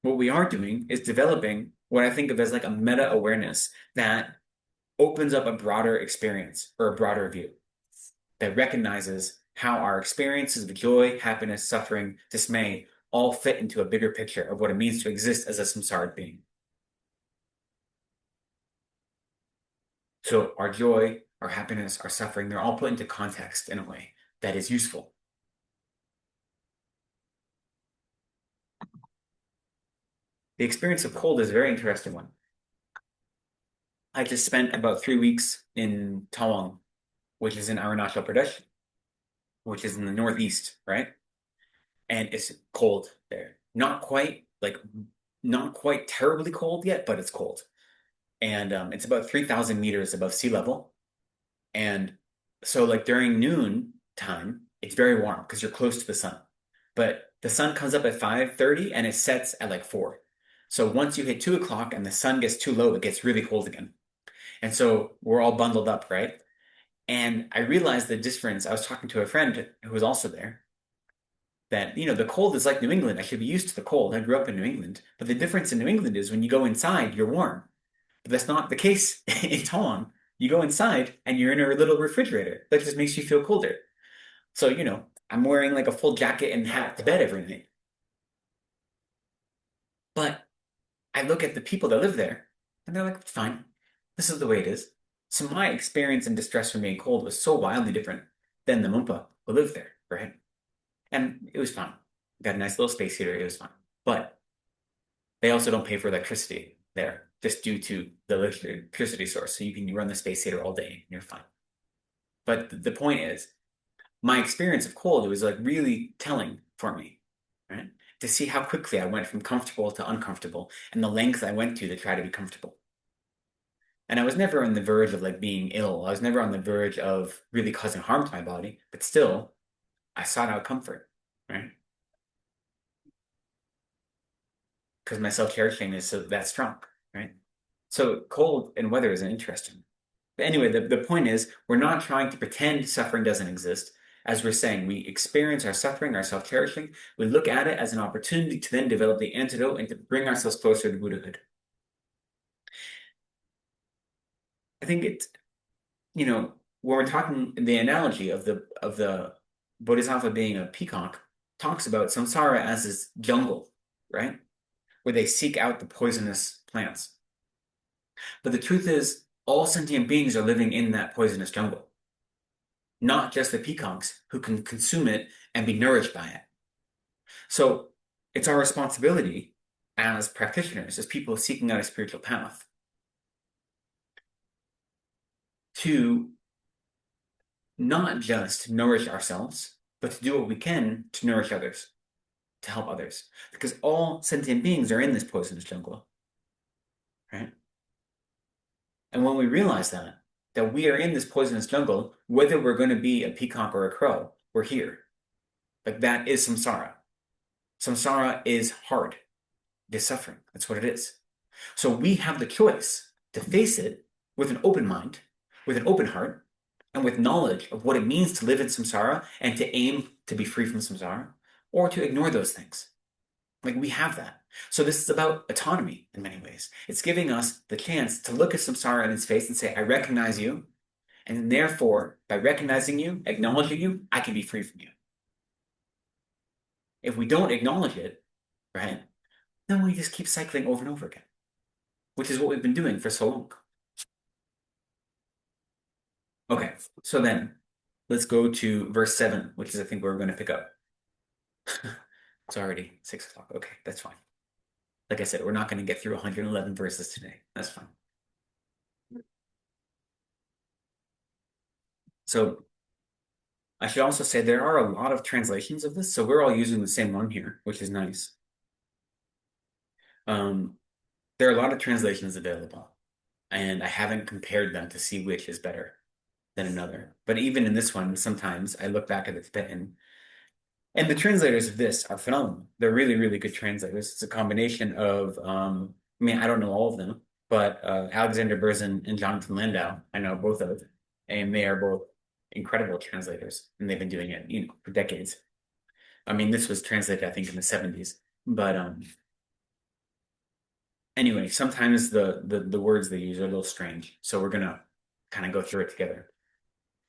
[SPEAKER 2] What we are doing is developing what I think of as like a meta awareness that opens up a broader experience or a broader view that recognizes how our experiences of joy, happiness, suffering, dismay all fit into a bigger picture of what it means to exist as a samsaric being. So our joy, our happiness, our suffering, they're all put into context in a way that is useful. The experience of cold is a very interesting one. I just spent about 3 weeks in Tawang, which is in Arunachal Pradesh, which is in the northeast, right? And it's cold there. Not quite terribly cold yet, but it's cold. And it's about 3,000 meters above sea level. And so like during noon time, it's very warm because you're close to the sun. But the sun comes up at 5:30 and it sets at like 4. So once you hit 2 o'clock and the sun gets too low, it gets really cold again. And so we're all bundled up, right? And I realized the difference. I was talking to a friend who was also there that, the cold is like New England. I should be used to the cold. I grew up in New England. But the difference in New England is when you go inside, you're warm. But that's not the case in Taiwan. You go inside and you're in a little refrigerator. That just makes you feel colder. So, I'm wearing like a full jacket and hat to bed every night. But I look at the people that live there and they're like, it's fine. This is the way it is. So my experience and distress from being cold was so wildly different than the Mumpa who lived there, right? And it was fine. Got a nice little space heater. It was fine. But they also don't pay for electricity there, just due to the electricity source. So you can run the space heater all day and you're fine. But the point is, my experience of cold, it was like really telling for me, right? To see how quickly I went from comfortable to uncomfortable and the length I went to try to be comfortable. And I was never on the verge of like being ill. I was never on the verge of really causing harm to my body, but still, I sought out comfort, right? Because my self-cherishing is so that strong, right? So cold and weather is interesting. But anyway, the point is we're not trying to pretend suffering doesn't exist. As we're saying, we experience our suffering, our self-cherishing. We look at it as an opportunity to then develop the antidote and to bring ourselves closer to Buddhahood. I think it's, when we're talking the analogy of the Bodhisattva being a peacock talks about samsara as this jungle, right? Where they seek out the poisonous plants. But the truth is, all sentient beings are living in that poisonous jungle, not just the peacocks who can consume it and be nourished by it. So it's our responsibility as practitioners, as people seeking out a spiritual path, to not just nourish ourselves, but to do what we can to nourish others, to help others. Because all sentient beings are in this poisonous jungle, right? And when we realize that we are in this poisonous jungle, whether we're going to be a peacock or a crow, we're here. Like that is samsara. Samsara is hard. It is suffering. That's what it is. So we have the choice to face it with an open mind, with an open heart, and with knowledge of what it means to live in samsara and to aim to be free from samsara, or to ignore those things. Like we have that. So this is about autonomy in many ways. It's giving us the chance to look at samsara in its face and say, I recognize you, and therefore, by recognizing you, acknowledging you, I can be free from you. If we don't acknowledge it, right, then we just keep cycling over and over again, which is what we've been doing for so long. Okay, so then let's go to verse 7, which is I think where we're going to pick up. It's already 6 o'clock. Okay, that's fine. Like I said, we're not going to get through 111 verses today. That's fine. So I should also say there are a lot of translations of this, so we're all using the same one here, which is nice. There are a lot of translations available, and I haven't compared them to see which is better than another. But even in this one, sometimes I look back at the Tibetan, and the translators of this are phenomenal. They're really, really good translators. It's a combination of, I don't know all of them, but Alexander Berzin and Jonathan Landau, I know both of, and they are both incredible translators, and they've been doing it, for decades. This was translated, I think, in the 70s, but anyway, sometimes the words they use are a little strange, so we're gonna kind of go through it together.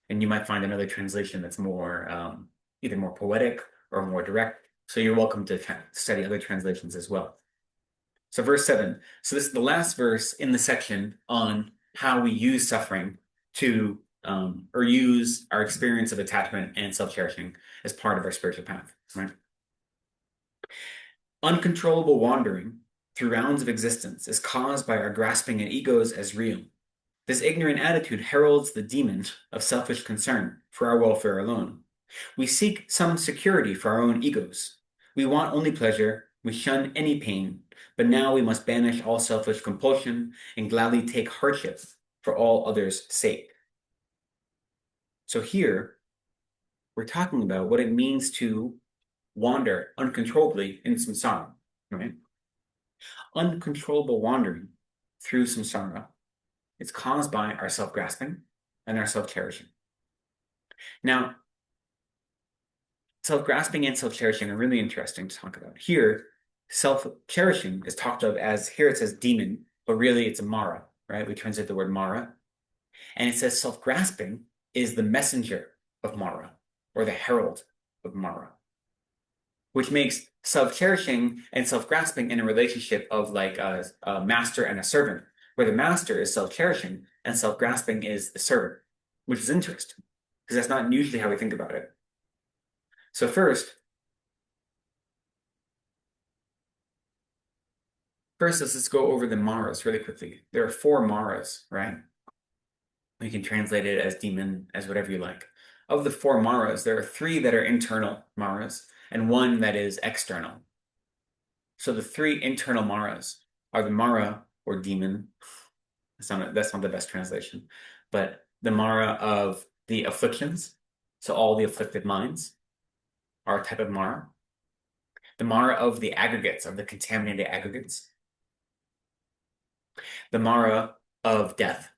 [SPEAKER 2] And you might find another translation that's more either more poetic or more direct. So you're welcome to study other translations as well. So verse 7. So this is the last verse in the section on how we use suffering to or use our experience of attachment and self-cherishing as part of our spiritual path, right? Uncontrollable wandering through rounds of existence is caused by our grasping at egos as real. This ignorant attitude heralds the demon of selfish concern for our welfare alone. We seek some security for our own egos. We want only pleasure, we shun any pain, but now we must banish all selfish compulsion and gladly take hardship for all others' sake. So here, we're talking about what it means to wander uncontrollably in samsara, right? Uncontrollable wandering through samsara. It's caused by our self-grasping and our self-cherishing. Now, self-grasping and self-cherishing are really interesting to talk about. Here, self-cherishing is talked of as, here it says demon, but really it's a Mara, right? We translate the word Mara. And it says self-grasping is the messenger of Mara, or the herald of Mara, which makes self-cherishing and self-grasping in a relationship of like a master and a servant, where the master is self-cherishing and self-grasping is the servant, which is interesting, because that's not usually how we think about it. So first, let's go over the Maras really quickly. There are 4 Maras, right? You can translate it as demon, as whatever you like. Of the 4 Maras, there are 3 that are internal Maras and 1 that is external. So the 3 internal Maras are the Mara, or demon, That's not the best translation. But the Mara of the afflictions, so all the afflicted minds, are a type of Mara. The Mara of the aggregates, of the contaminated aggregates. The Mara of death,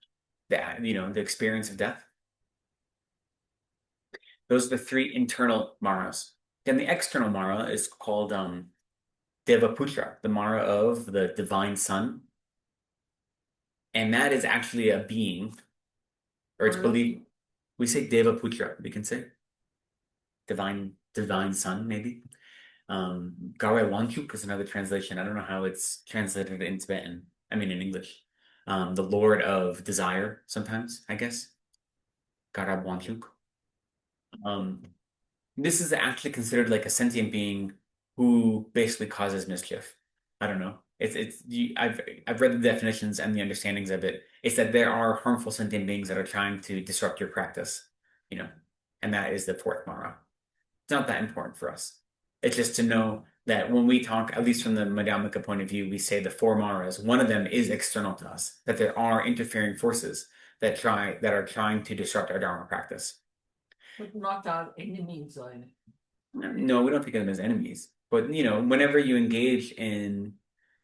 [SPEAKER 2] the experience of death. Those are the three internal Maras. Then the external Mara is called Devaputra, the Mara of the divine son. And that is actually a being, or it's believed. We say Devaputra, we can say. Divine son, maybe. Gawe Wanchuk is another translation. I don't know how it's translated in Tibetan. I mean, in English. The Lord of Desire, sometimes, I guess. Garab Wanchuk. This is actually considered like a sentient being who basically causes mischief. I don't know. I've read the definitions and the understandings of it. It's that there are harmful sentient beings that are trying to disrupt your practice, and that is the fourth Mara. It's not that important for us. It's just to know that when we talk, at least from the Madhyamaka point of view, we say the four Maras, one of them is external to us, that there are interfering forces that are trying to disrupt our Dharma practice.
[SPEAKER 3] But not our enemies or anything.
[SPEAKER 2] No, we don't think of them as enemies. But, whenever you engage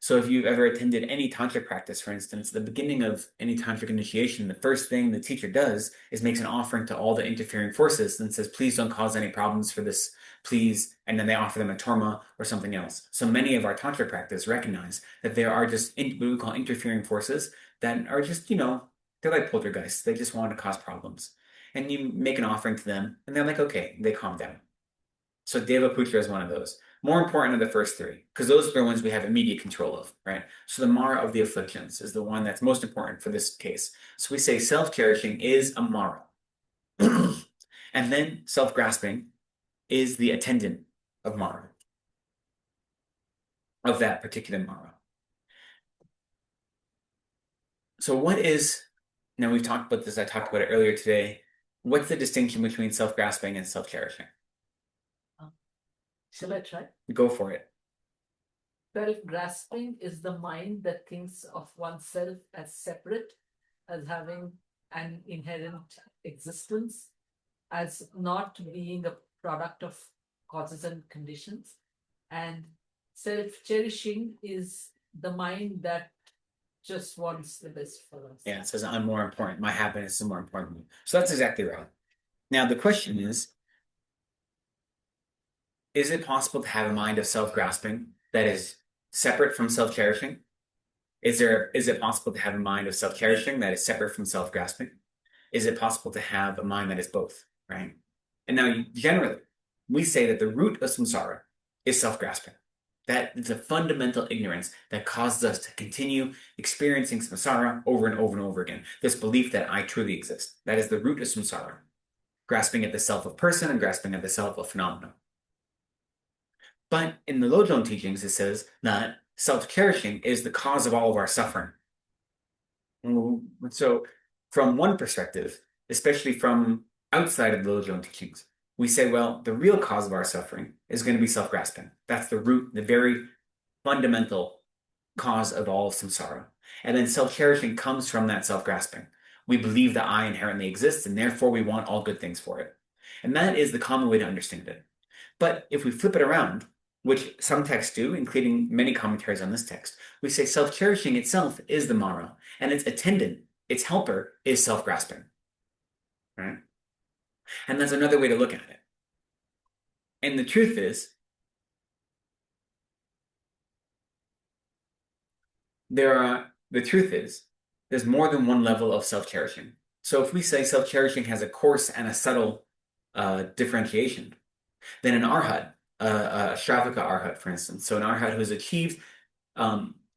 [SPEAKER 2] so if you've ever attended any tantric practice, for instance, the beginning of any tantric initiation, the first thing the teacher does is makes an offering to all the interfering forces and says, please don't cause any problems for this, please. And then they offer them a torma or something else. So many of our tantric practice recognize that there are just what we call interfering forces that are just, they're like poltergeists. They just want to cause problems. And you make an offering to them, and they're like, okay, they calm down. So Devaputra is one of those. More important are the first three, because those are the ones we have immediate control of, right? So the Mara of the afflictions is the one that's most important for this case. So we say self-cherishing is a Mara. And then self-grasping is the attendant of Mara, of that particular Mara. So now we've talked about this, I talked about it earlier today. What's the distinction between self-grasping and self-cherishing?
[SPEAKER 3] Shall I try?
[SPEAKER 2] Go for it.
[SPEAKER 3] Self-grasping is the mind that thinks of oneself as separate, as having an inherent existence, as not being a product of causes and conditions. And self-cherishing is the mind that just wants the best for us.
[SPEAKER 2] Yeah, it says I'm more important. My happiness is more important. So that's exactly right. Now the question is it possible to have a mind of self-grasping that is separate from self-cherishing? Is it possible to have a mind of self-cherishing that is separate from self-grasping? Is it possible to have a mind that is both, right? And now generally, we say that the root of samsara is self-grasping. That is a fundamental ignorance that causes us to continue experiencing samsara over and over and over again. This belief that I truly exist. That is the root of samsara. Grasping at the self of person and grasping at the self of phenomena. But in the Lojong teachings, it says that self-cherishing is the cause of all of our suffering. So from one perspective, especially from outside of the Lojong teachings, we say, well, the real cause of our suffering is going to be self-grasping. That's the root, the very fundamental cause of all samsara. And then self-cherishing comes from that self-grasping. We believe that I inherently exists, and therefore we want all good things for it. And that is the common way to understand it. But if we flip it around, which some texts do, including many commentaries on this text, we say self-cherishing itself is the Mara, and its attendant, its helper, is self-grasping. Right? And that's another way to look at it. And the truth is, there's more than one level of self-cherishing. So if we say self-cherishing has a coarse and a subtle differentiation, then an arhat, a Shravaka arhat, for instance, so an arhat who has achieved,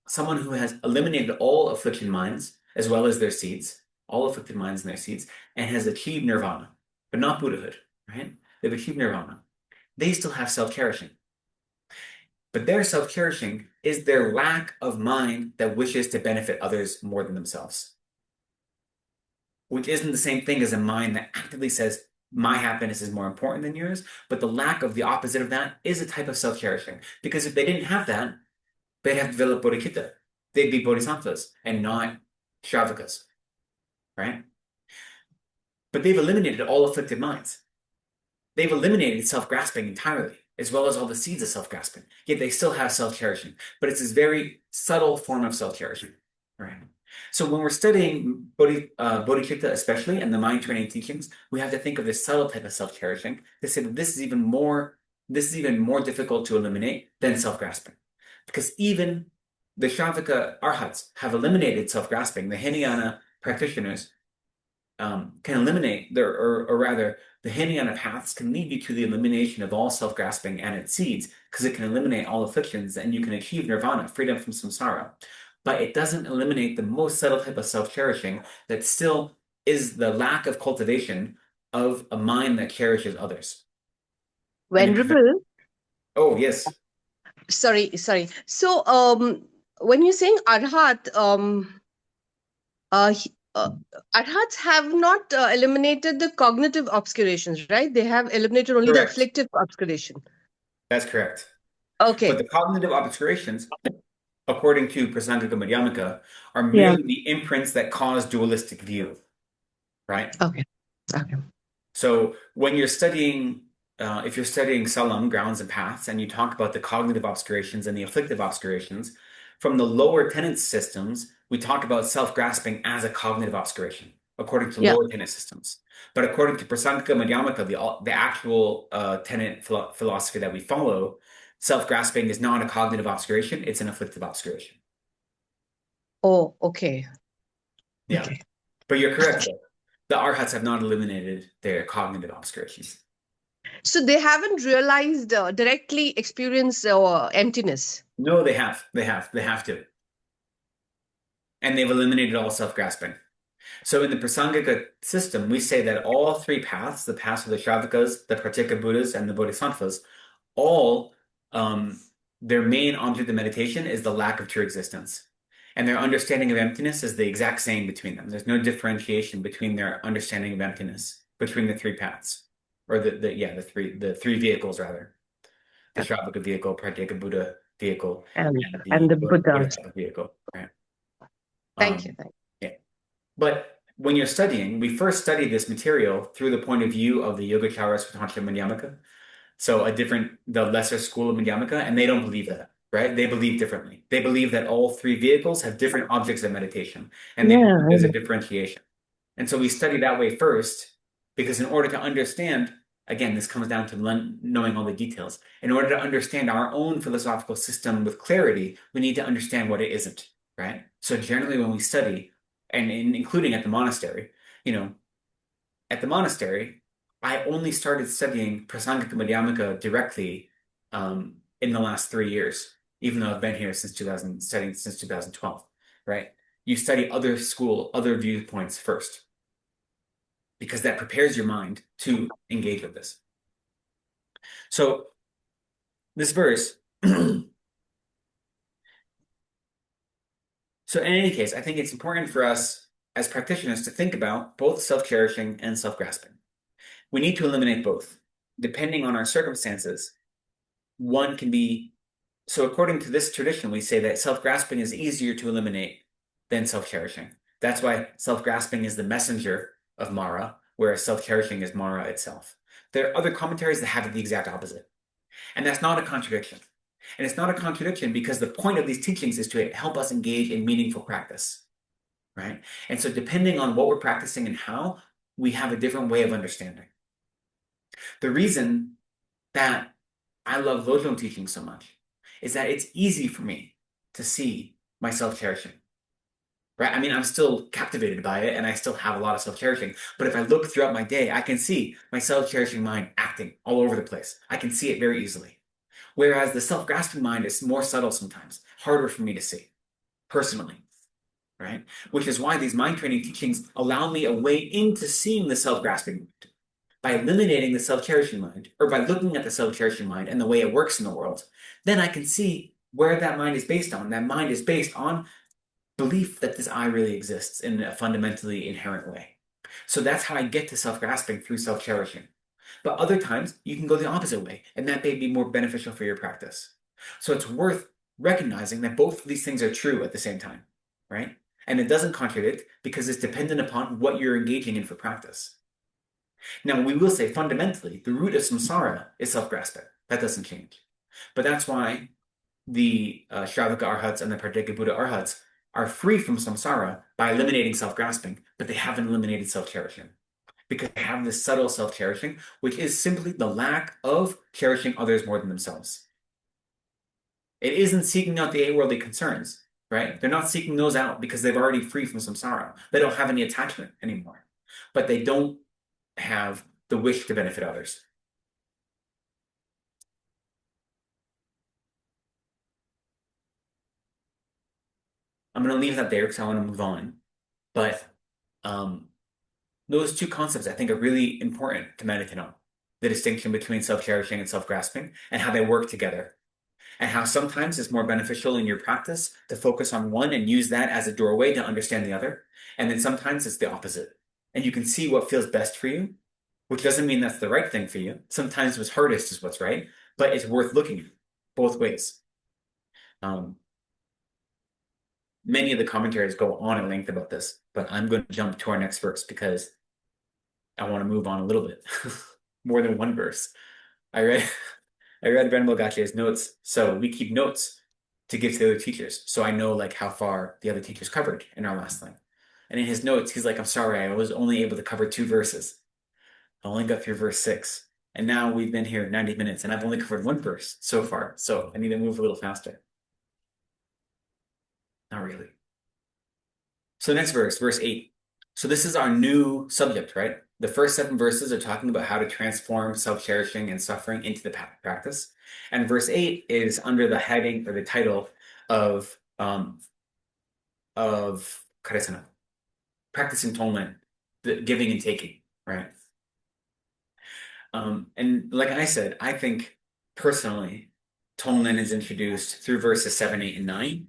[SPEAKER 2] someone who has eliminated all afflicted minds, as well as their seeds, all afflicted minds and their seeds, and has achieved nirvana, but not Buddhahood, right? They've achieved nirvana. They still have self-cherishing. But their self-cherishing is their lack of mind that wishes to benefit others more than themselves. Which isn't the same thing as a mind that actively says, my happiness is more important than yours, but the lack of the opposite of that is a type of self-cherishing. Because if they didn't have that, they'd have developed bodhicitta. They'd be bodhisattvas and not Stravakas, right? But they've eliminated all afflicted minds. They've eliminated self-grasping entirely, as well as all the seeds of self-grasping. Yet they still have self-cherishing, but it's this very subtle form of self-cherishing, right? So when we're studying bodhicitta, especially, and the mind training teachings, we have to think of this subtle type of self-cherishing. They say that this is even more difficult to eliminate than self-grasping, because even the Shravaka arhats have eliminated self-grasping. The Hinayana practitioners can eliminate or rather, the Hinayana paths can lead you to the elimination of all self-grasping and its seeds, because it can eliminate all afflictions and you can achieve nirvana, freedom from samsara. But it doesn't eliminate the most subtle type of self-cherishing that still is the lack of cultivation of a mind that cherishes others.
[SPEAKER 4] Venerable.
[SPEAKER 2] Oh, yes.
[SPEAKER 4] Sorry. So, when you're saying arhat, arhats have not eliminated the cognitive obscurations, right? They have eliminated only the
[SPEAKER 2] Correct.
[SPEAKER 4] afflictive obscuration.
[SPEAKER 2] That's correct.
[SPEAKER 4] Okay.
[SPEAKER 2] But the cognitive obscurations, according to Prasangika Madhyamaka, are
[SPEAKER 4] Yeah.
[SPEAKER 2] merely the imprints that cause dualistic view, right?
[SPEAKER 4] Okay.
[SPEAKER 2] So when you're studying, if you're studying salam, grounds and paths, and you talk about the cognitive obscurations and the afflictive obscurations, from the lower tenet systems, we talk about self-grasping as a cognitive obscuration, according to
[SPEAKER 4] Yeah.
[SPEAKER 2] lower tenet systems. But according to Prasangika Madhyamaka, the actual tenet philosophy that we follow, self-grasping is not a cognitive obscuration, it's an afflictive obscuration.
[SPEAKER 4] Oh, okay.
[SPEAKER 2] Yeah.
[SPEAKER 4] Okay.
[SPEAKER 2] But you're correct, though. The arhats have not eliminated their cognitive obscurations.
[SPEAKER 4] So they haven't realized directly experience emptiness.
[SPEAKER 2] No, they have. They have to. And they've eliminated all self-grasping. So in the Prasangika system, we say that all three paths, the paths of the Shravakas, the Pratyeka Buddhas, and the Bodhisattvas, all their main object of meditation is the lack of true existence. And their understanding of emptiness is the exact same between them. There's no differentiation between their understanding of emptiness between the three paths. Or the three vehicles rather. The Shravaka vehicle, Pratyeka Buddha vehicle,
[SPEAKER 4] And the Buddhas.
[SPEAKER 2] Bodhisattva vehicle. Right?
[SPEAKER 4] Thank you.
[SPEAKER 2] Yeah. But when you're studying, we first study this material through the point of view of the Yogacara Svatantra Madhyamaka. So the lesser school of Madhyamaka, and they don't believe that, right? They believe differently. They believe that all three vehicles have different objects of meditation, and they believe there's a differentiation. And so we study that way first, because in order to understand, again, this comes down to knowing all the details. In order to understand our own philosophical system with clarity, we need to understand what it isn't, right? So generally when we study, and including at the monastery, at the monastery, I only started studying Prasangika Madhyamaka directly in the last 3 years, even though I've been here studying since 2012, right? You study other viewpoints first, because that prepares your mind to engage with this. So this verse, so in any case, I think it's important for us as practitioners to think about both self-cherishing and self-grasping. We need to eliminate both. Depending on our circumstances, one can be, so according to this tradition, we say that self-grasping is easier to eliminate than self-cherishing. That's why self-grasping is the messenger of Mara, whereas self-cherishing is Mara itself. There are other commentaries that have it the exact opposite. And that's not a contradiction. And it's not a contradiction because the point of these teachings is to help us engage in meaningful practice, right? And so depending on what we're practicing and how, we have a different way of understanding. The reason that I love Lojong teaching so much is that it's easy for me to see my self-cherishing, right? I mean, I'm still captivated by it and I still have a lot of self-cherishing, but if I look throughout my day, I can see my self-cherishing mind acting all over the place. I can see it very easily. Whereas the self-grasping mind is more subtle sometimes, harder for me to see, personally, right? Which is why these mind training teachings allow me a way into seeing the self-grasping mind. By eliminating the self-cherishing mind, or by looking at the self-cherishing mind and the way it works in the world, then I can see where that mind is based on. That mind is based on belief that this I really exists in a fundamentally inherent way. So that's how I get to self-grasping, through self-cherishing. But other times, you can go the opposite way, and that may be more beneficial for your practice. So it's worth recognizing that both of these things are true at the same time, right? And it doesn't contradict because it's dependent upon what you're engaging in for practice. Now, we will say fundamentally, the root of samsara is self-grasping. That doesn't change. But that's why the Shravaka Arhats and the Pratyeka Buddha Arhats are free from samsara by eliminating self-grasping, but they haven't eliminated self-cherishing. Because they have this subtle self-cherishing, which is simply the lack of cherishing others more than themselves. It isn't seeking out the eight worldly concerns, right? They're not seeking those out because they've already free from samsara. They don't have any attachment anymore. But they don't have the wish to benefit others. I'm going to leave that there because I want to move on. But those two concepts I think are really important to meditate on. The distinction between self-cherishing and self-grasping and how they work together. And how sometimes it's more beneficial in your practice to focus on one and use that as a doorway to understand the other. And then sometimes it's the opposite. And you can see what feels best for you, which doesn't mean that's the right thing for you. Sometimes what's hardest is what's right, but it's worth looking at both ways. Many of the commentaries go on at length about this, but I'm going to jump to our next verse because I want to move on a little bit. More than one verse. I read Venerable Gache's notes, so we keep notes to give to the other teachers. So I know like how far the other teachers covered in our last thing. And in his notes, he's like, I'm sorry, I was only able to cover 2 verses. I only got through verse 6. And now we've been here 90 minutes and I've only covered 1 verse so far. So I need to move a little faster. Not really. So next verse, verse 8. So this is our new subject, right? The first 7 verses are talking about how to transform self-cherishing and suffering into the practice. And verse 8 is under the heading or the title of Karesana, practicing Tonglen, the giving and taking, right? And like I said, I think personally, Tonglen is introduced through verses 7, 8, and 9,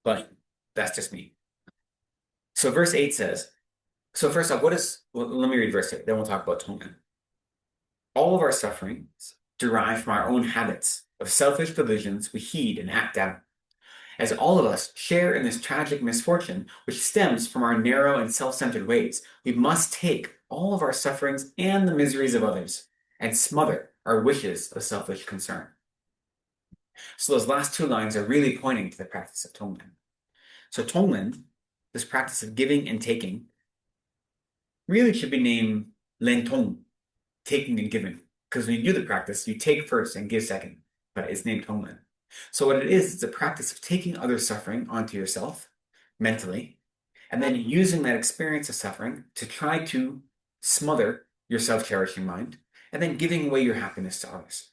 [SPEAKER 2] but that's just me. So verse 8 says, so first off, let me read verse 8, then we'll talk about Tonglen. All of our sufferings derive from our own habits of selfish delusions we heed and act out. As all of us share in this tragic misfortune which stems from our narrow and self-centered ways, we must take all of our sufferings and the miseries of others and smother our wishes of selfish concern. So those last 2 lines are really pointing to the practice of Tonglen. So Tonglen, this practice of giving and taking, really should be named Lentong, taking and giving. Because when you do the practice, you take first and give second, but it's named Tonglen. So what it is, it's a practice of taking other suffering onto yourself mentally, and then using that experience of suffering to try to smother your self-cherishing mind, and then giving away your happiness to others.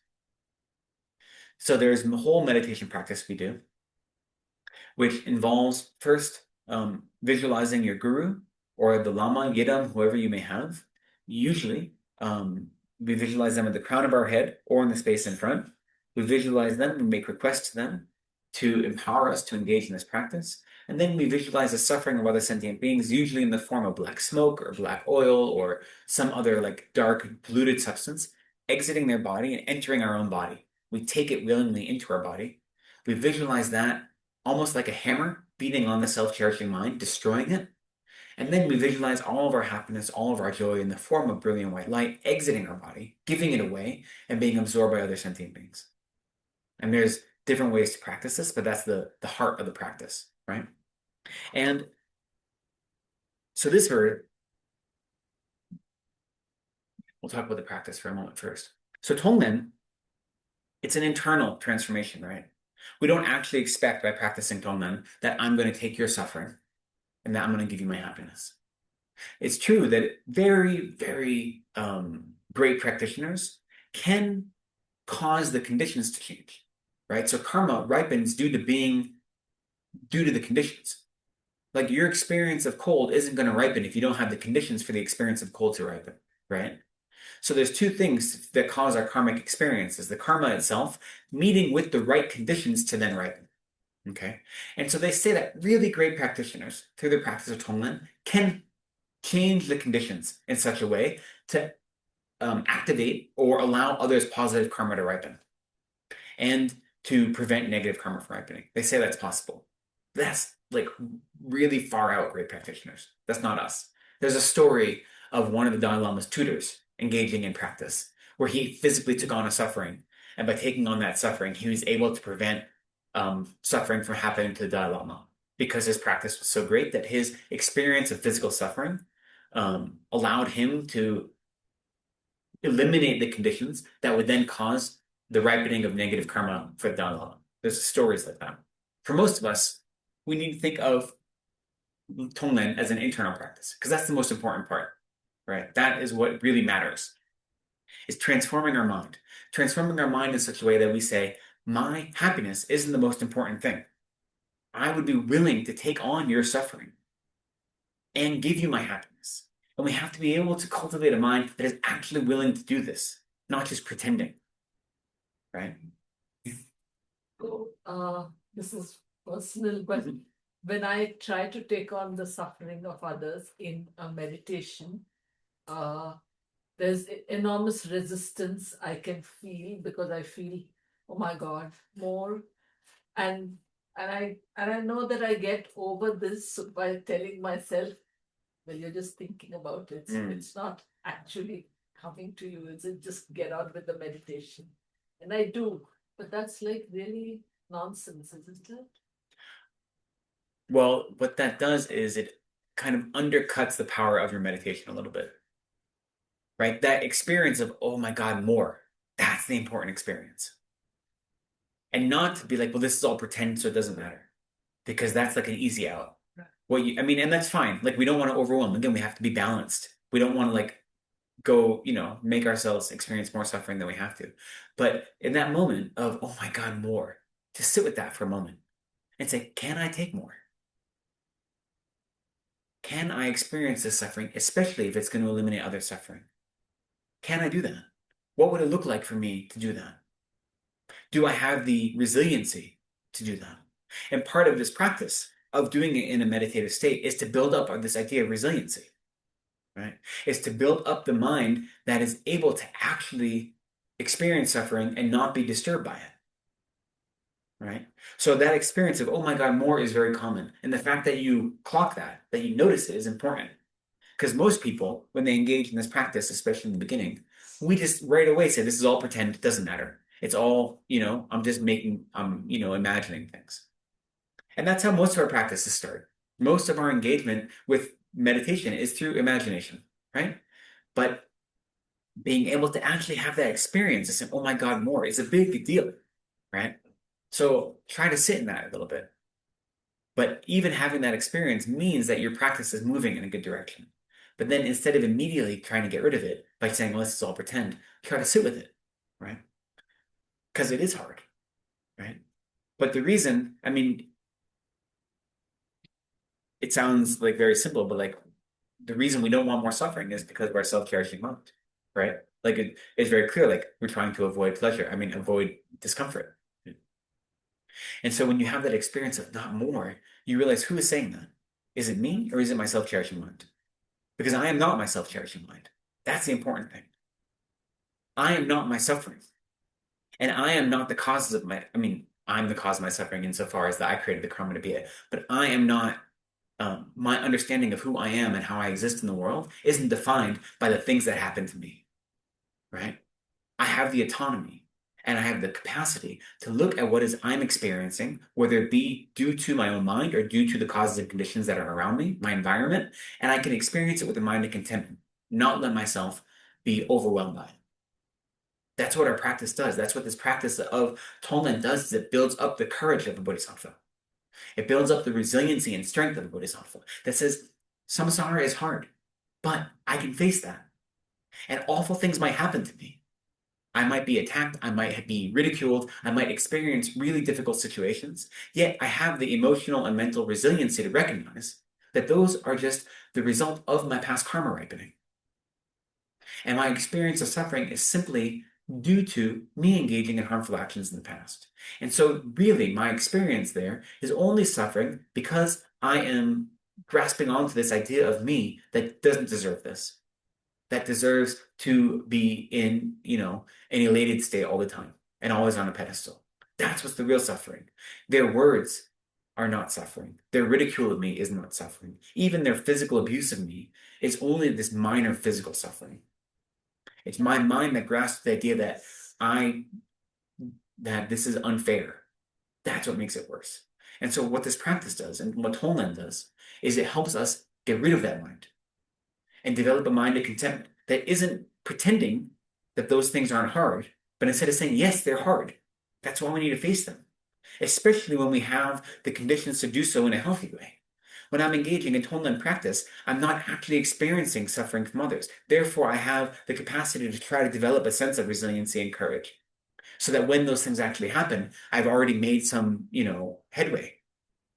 [SPEAKER 2] So there's a whole meditation practice we do, which involves first visualizing your guru or the lama, yidam, whoever you may have. Usually, we visualize them at the crown of our head or in the space in front. We visualize them, we make requests to them to empower us to engage in this practice. And then we visualize the suffering of other sentient beings, usually in the form of black smoke or black oil or some other like dark polluted substance, exiting their body and entering our own body. We take it willingly into our body. We visualize that almost like a hammer beating on the self-cherishing mind, destroying it. And then we visualize all of our happiness, all of our joy in the form of brilliant white light, exiting our body, giving it away, and being absorbed by other sentient beings. And there's different ways to practice this, but that's the heart of the practice, right? And so this word, we'll talk about the practice for a moment first. So Tonglen, it's an internal transformation, right? We don't actually expect by practicing Tonglen that I'm going to take your suffering and that I'm going to give you my happiness. It's true that very, very great practitioners can cause the conditions to change, right? So karma ripens due to the conditions. Like your experience of cold isn't going to ripen if you don't have the conditions for the experience of cold to ripen, right? So there's 2 things that cause our karmic experiences: the karma itself meeting with the right conditions to then ripen. Okay, and so they say that really great practitioners, through the practice of Tonglen, can change the conditions in such a way to activate or allow others' positive karma to ripen and to prevent negative karma from ripening. They say that's possible. That's like really far out great practitioners. That's not us. There's a story of one of the Dalai Lama's tutors engaging in practice where he physically took on a suffering, and by taking on that suffering, he was able to prevent suffering from happening to the Dalai Lama because his practice was so great that his experience of physical suffering allowed him to eliminate the conditions that would then cause the ripening of negative karma for the Dalai Lama. There's stories like that. For most of us, we need to think of Tonglen as an internal practice because that's the most important part, right? That is what really matters, is transforming our mind. Transforming our mind in such a way that we say, my happiness isn't the most important thing. I would be willing to take on your suffering and give you my happiness. And we have to be able to cultivate a mind that is actually willing to do this, not just pretending, right?
[SPEAKER 3] So, this is personal, but when I try to take on the suffering of others in a meditation, there's enormous resistance I can feel because I feel, oh my God, more. And I know that I get over this by telling myself, well, you're just thinking about it. It's not actually coming to you. It's just get on with the meditation. And I do, but that's like really nonsense, isn't it?
[SPEAKER 2] Well, what that does is it kind of undercuts the power of your meditation a little bit, right? That experience of, oh my God, more. That's the important experience. And not to be like, well, this is all pretend, so it doesn't matter. Because that's like an easy out. I mean, and that's fine. Like, we don't want to overwhelm. Again, we have to be balanced. We don't want to like go, make ourselves experience more suffering than we have to. But in that moment of, oh my God, more, to sit with that for a moment and say, can I take more? Can I experience this suffering, especially if it's going to eliminate other suffering? Can I do that? What would it look like for me to do that? Do I have the resiliency to do that? And part of this practice of doing it in a meditative state is to build up this idea of resiliency, right? Is to build up the mind that is able to actually experience suffering and not be disturbed by it, right? So that experience of, oh my God, more is very common. And the fact that you clock that you notice it is important. Because most people, when they engage in this practice, especially in the beginning, we just right away say, this is all pretend, it doesn't matter. It's all, I'm just imagining things. And that's how most of our practices start. Most of our engagement with meditation is through imagination, right? But being able to actually have that experience of saying, oh my God, more is a big deal, right? So try to sit in that a little bit. But even having that experience means that your practice is moving in a good direction. But then instead of immediately trying to get rid of it by saying, well, this is all pretend, try to sit with it, right? Because it is hard, right? But the reason, I mean, it sounds like very simple, but like the reason we don't want more suffering is because of our self-cherishing mind, right? Like it's very clear, like we're trying to avoid pleasure. I mean, avoid discomfort. And so when you have that experience of not more, you realize, who is saying that? Is it me or is it my self-cherishing mind? Because I am not my self-cherishing mind. That's the important thing. I am not my suffering. And I am not the causes of I'm the cause of my suffering insofar as that I created the karma to be it. But I am not, my understanding of who I am and how I exist in the world isn't defined by the things that happen to me, right? I have the autonomy and I have the capacity to look at what is I'm experiencing, whether it be due to my own mind or due to the causes and conditions that are around me, my environment, and I can experience it with a mind of contentment, not let myself be overwhelmed by it. That's what our practice does. That's what this practice of Tonglen does, is it builds up the courage of a bodhisattva. It builds up the resiliency and strength of a bodhisattva that says, samsara is hard, but I can face that. And awful things might happen to me. I might be attacked, I might be ridiculed, I might experience really difficult situations, yet I have the emotional and mental resiliency to recognize that those are just the result of my past karma ripening. And my experience of suffering is simply due to me engaging in harmful actions in the past. And so really my experience there is only suffering because I am grasping onto this idea of me that doesn't deserve this, that deserves to be in, an elated state all the time and always on a pedestal. That's what's the real suffering. Their words are not suffering. Their ridicule of me is not suffering. Even their physical abuse of me is only this minor physical suffering. It's my mind that grasps the idea that this is unfair. That's what makes it worse. And so what this practice does, and what Tonlan does, is it helps us get rid of that mind and develop a mind of contentment that isn't pretending that those things aren't hard, but instead of saying, yes, they're hard. That's why we need to face them, especially when we have the conditions to do so in a healthy way. When I'm engaging in Tonlan practice, I'm not actually experiencing suffering from others. Therefore, I have the capacity to try to develop a sense of resiliency and courage, so that when those things actually happen, I've already made some, headway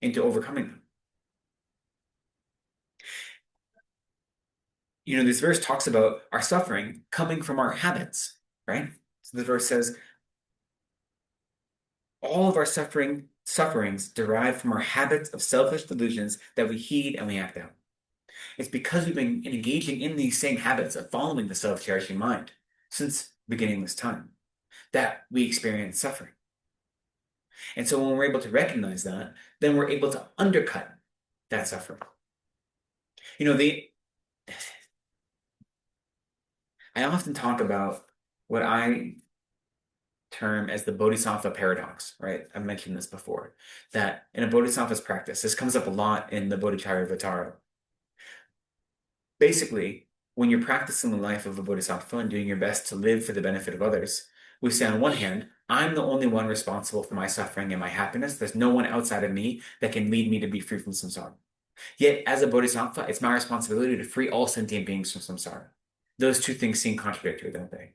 [SPEAKER 2] into overcoming them. This verse talks about our suffering coming from our habits, right? So the verse says, all of our sufferings derive from our habits of selfish delusions that we heed and we act out. It's because we've been engaging in these same habits of following the self-cherishing mind since beginning this time that we experience suffering. And so when we're able to recognize that, then we're able to undercut that suffering. I often talk about what I term as the bodhisattva paradox, right? I've mentioned this before, that in a bodhisattva's practice, this comes up a lot in the Bodhicharyavatara. Basically, when you're practicing the life of a bodhisattva and doing your best to live for the benefit of others, we say on one hand, I'm the only one responsible for my suffering and my happiness. There's no one outside of me that can lead me to be free from samsara. Yet, as a bodhisattva, it's my responsibility to free all sentient beings from samsara. Those two things seem contradictory, don't they?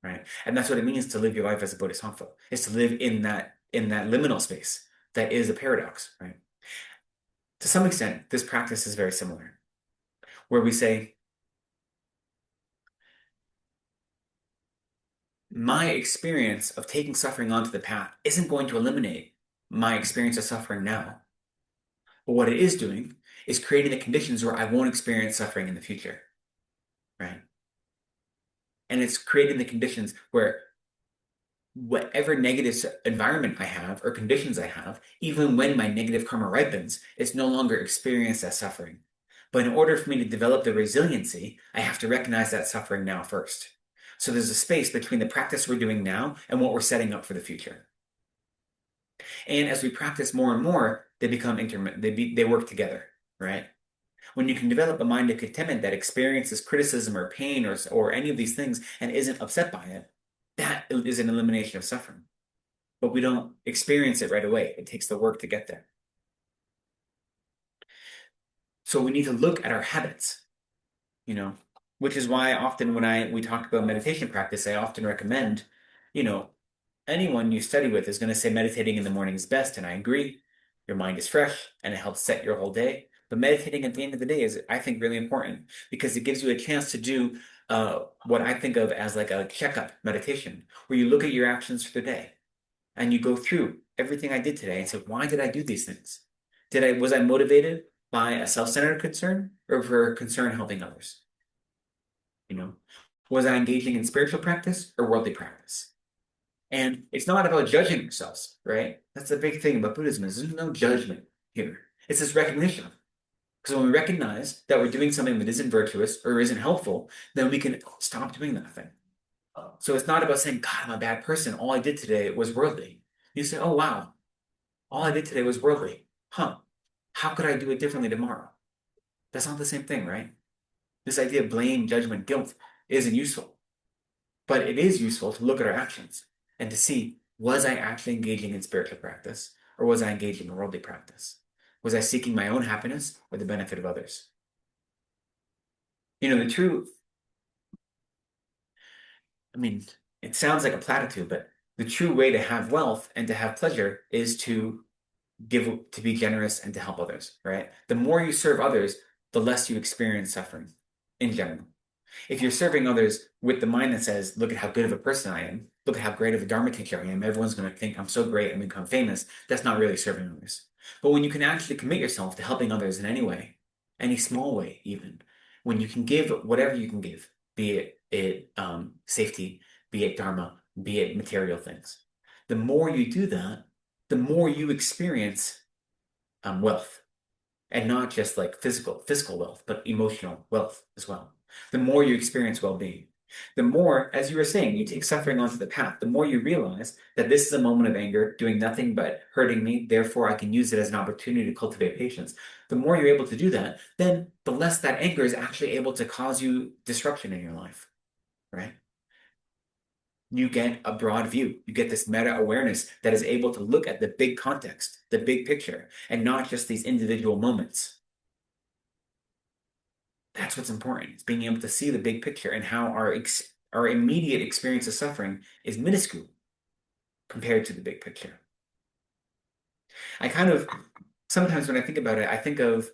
[SPEAKER 2] Right? And that's what it means to live your life as a bodhisattva, is to live in that liminal space that is a paradox, right? To some extent, this practice is very similar, where we say, my experience of taking suffering onto the path isn't going to eliminate my experience of suffering now. But what it is doing is creating the conditions where I won't experience suffering in the future, right? And it's creating the conditions where whatever negative environment I have or conditions I have, even when my negative karma ripens, it's no longer experienced as suffering. But in order for me to develop the resiliency, I have to recognize that suffering now first. So there's a space between the practice we're doing now and what we're setting up for the future. And as we practice more and more, they become they work together, right? When you can develop a mind of contentment that experiences criticism or pain or any of these things and isn't upset by it, that is an elimination of suffering. But we don't experience it right away. It takes the work to get there. So we need to look at our habits, which is why often when we talk about meditation practice, I often recommend, anyone you study with is going to say meditating in the morning is best, and I agree. Your mind is fresh and it helps set your whole day. But meditating at the end of the day is, I think, really important because it gives you a chance to do what I think of as like a checkup meditation, where you look at your actions for the day and you go through everything I did today and say, why did I do these things? Was I motivated by a self-centered concern or for concern helping others? Was I engaging in spiritual practice or worldly practice? And it's not about judging yourselves, right? That's the big thing about Buddhism is there's no judgment here. It's this recognition. Because when we recognize that we're doing something that isn't virtuous or isn't helpful, then we can stop doing that thing. So it's not about saying, God, I'm a bad person. All I did today was worldly. You say, oh, wow. All I did today was worldly. Huh. How could I do it differently tomorrow? That's not the same thing, right? This idea of blame, judgment, guilt isn't useful. But it is useful to look at our actions and to see, was I actually engaging in spiritual practice or was I engaging in worldly practice? Was I seeking my own happiness or the benefit of others? The truth, it sounds like a platitude, but the true way to have wealth and to have pleasure is to be generous and to help others, right? The more you serve others, the less you experience suffering in general. If you're serving others with the mind that says, look at how good of a person I am, look at how great of a Dharma teacher I am, everyone's going to think I'm so great and become famous, that's not really serving others. But when you can actually commit yourself to helping others in any way, any small way even, when you can give whatever you can give, be it safety, be it Dharma, be it material things, the more you do that, the more you experience wealth, and not just like physical wealth, but emotional wealth as well. The more you experience well-being, the more, as you were saying, you take suffering onto the path, the more you realize that this is a moment of anger doing nothing but hurting me, therefore I can use it as an opportunity to cultivate patience. The more you're able to do that, then the less that anger is actually able to cause you disruption in your life, right? You get a broad view. You get this meta awareness that is able to look at the big context, the big picture, and not just these individual moments. That's what's important. It's being able to see the big picture and how our immediate experience of suffering is minuscule compared to the big picture. I kind of sometimes when I think about it, I think of